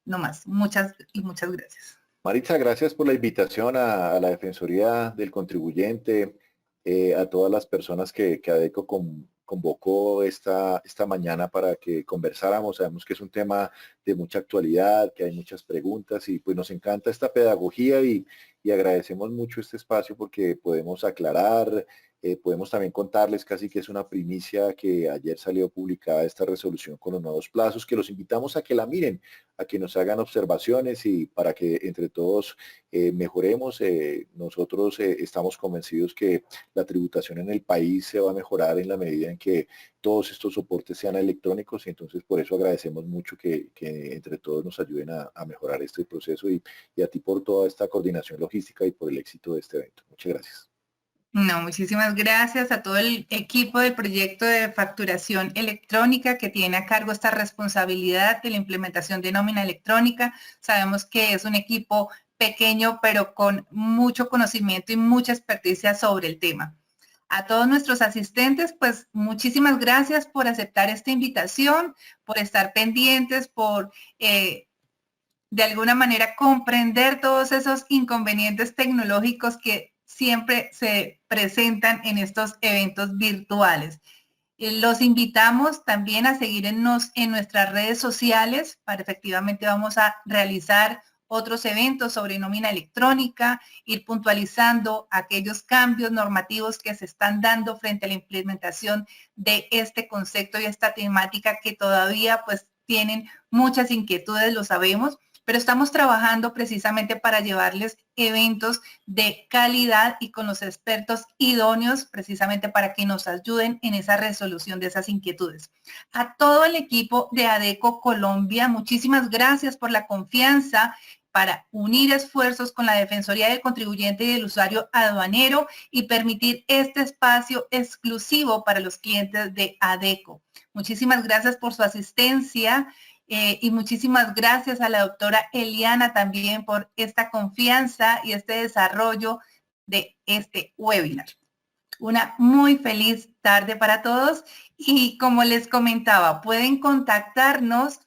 A: no más. Muchas gracias.
F: Maritza, gracias por la invitación a la Defensoría del Contribuyente, a todas las personas que ADECO convocó esta mañana para que conversáramos. Sabemos que es un tema de mucha actualidad, que hay muchas preguntas y pues nos encanta esta pedagogía y agradecemos mucho este espacio porque podemos aclarar, podemos también contarles, casi que es una primicia, que ayer salió publicada esta resolución con los nuevos plazos, que los invitamos a que la miren, a que nos hagan observaciones y para que entre todos mejoremos. Nosotros estamos convencidos que la tributación en el país se va a mejorar en la medida en que todos estos soportes sean electrónicos, y entonces por eso agradecemos mucho que entre todos nos ayuden a mejorar este proceso y a ti por toda esta coordinación logística y por el éxito de este evento. Muchas gracias.
A: No, muchísimas gracias a todo el equipo del proyecto de facturación electrónica que tiene a cargo esta responsabilidad de la implementación de nómina electrónica. Sabemos que es un equipo pequeño, pero con mucho conocimiento y mucha experticia sobre el tema. A todos nuestros asistentes, pues muchísimas gracias por aceptar esta invitación, por estar pendientes, por de alguna manera comprender todos esos inconvenientes tecnológicos que siempre se presentan en estos eventos virtuales. Los invitamos también a seguirnos en nuestras redes sociales. Efectivamente vamos a realizar otros eventos sobre nómina electrónica, ir puntualizando aquellos cambios normativos que se están dando frente a la implementación de este concepto y esta temática que todavía pues tienen muchas inquietudes, lo sabemos, pero estamos trabajando precisamente para llevarles eventos de calidad y con los expertos idóneos precisamente para que nos ayuden en esa resolución de esas inquietudes. A todo el equipo de ADECO Colombia, muchísimas gracias por la confianza para unir esfuerzos con la Defensoría del Contribuyente y del Usuario Aduanero y permitir este espacio exclusivo para los clientes de ADECO. Muchísimas gracias por su asistencia. Y muchísimas gracias a la doctora Eliana también por esta confianza y este desarrollo de este webinar. Una muy feliz tarde para todos y como les comentaba, pueden contactarnos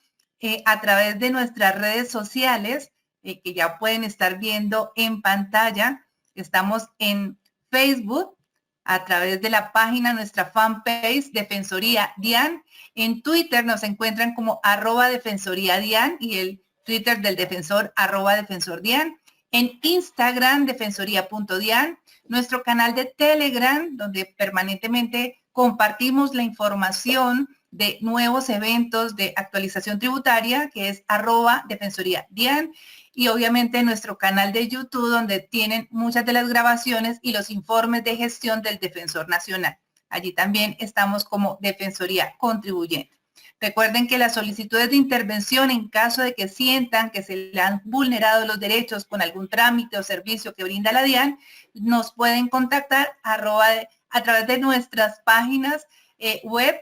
A: a través de nuestras redes sociales que ya pueden estar viendo en pantalla. Estamos en Facebook a través de la página, nuestra fanpage Defensoría DIAN. En Twitter nos encuentran como @DefensoríaDian y el Twitter del defensor @DefensorDian. En Instagram, defensoría.dian. Nuestro canal de Telegram, donde permanentemente compartimos la información de nuevos eventos de actualización tributaria, que es @DefensoríaDian. Y obviamente nuestro canal de YouTube, donde tienen muchas de las grabaciones y los informes de gestión del Defensor Nacional. Allí también estamos como Defensoría Contribuyente. Recuerden que las solicitudes de intervención en caso de que sientan que se le han vulnerado los derechos con algún trámite o servicio que brinda la DIAN, nos pueden contactar a través de nuestras páginas web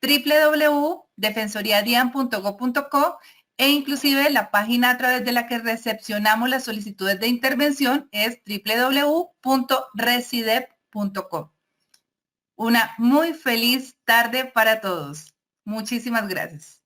A: www.defensoriadian.gov.co e inclusive la página a través de la que recepcionamos las solicitudes de intervención es www.residep.com. Una muy feliz tarde para todos. Muchísimas gracias.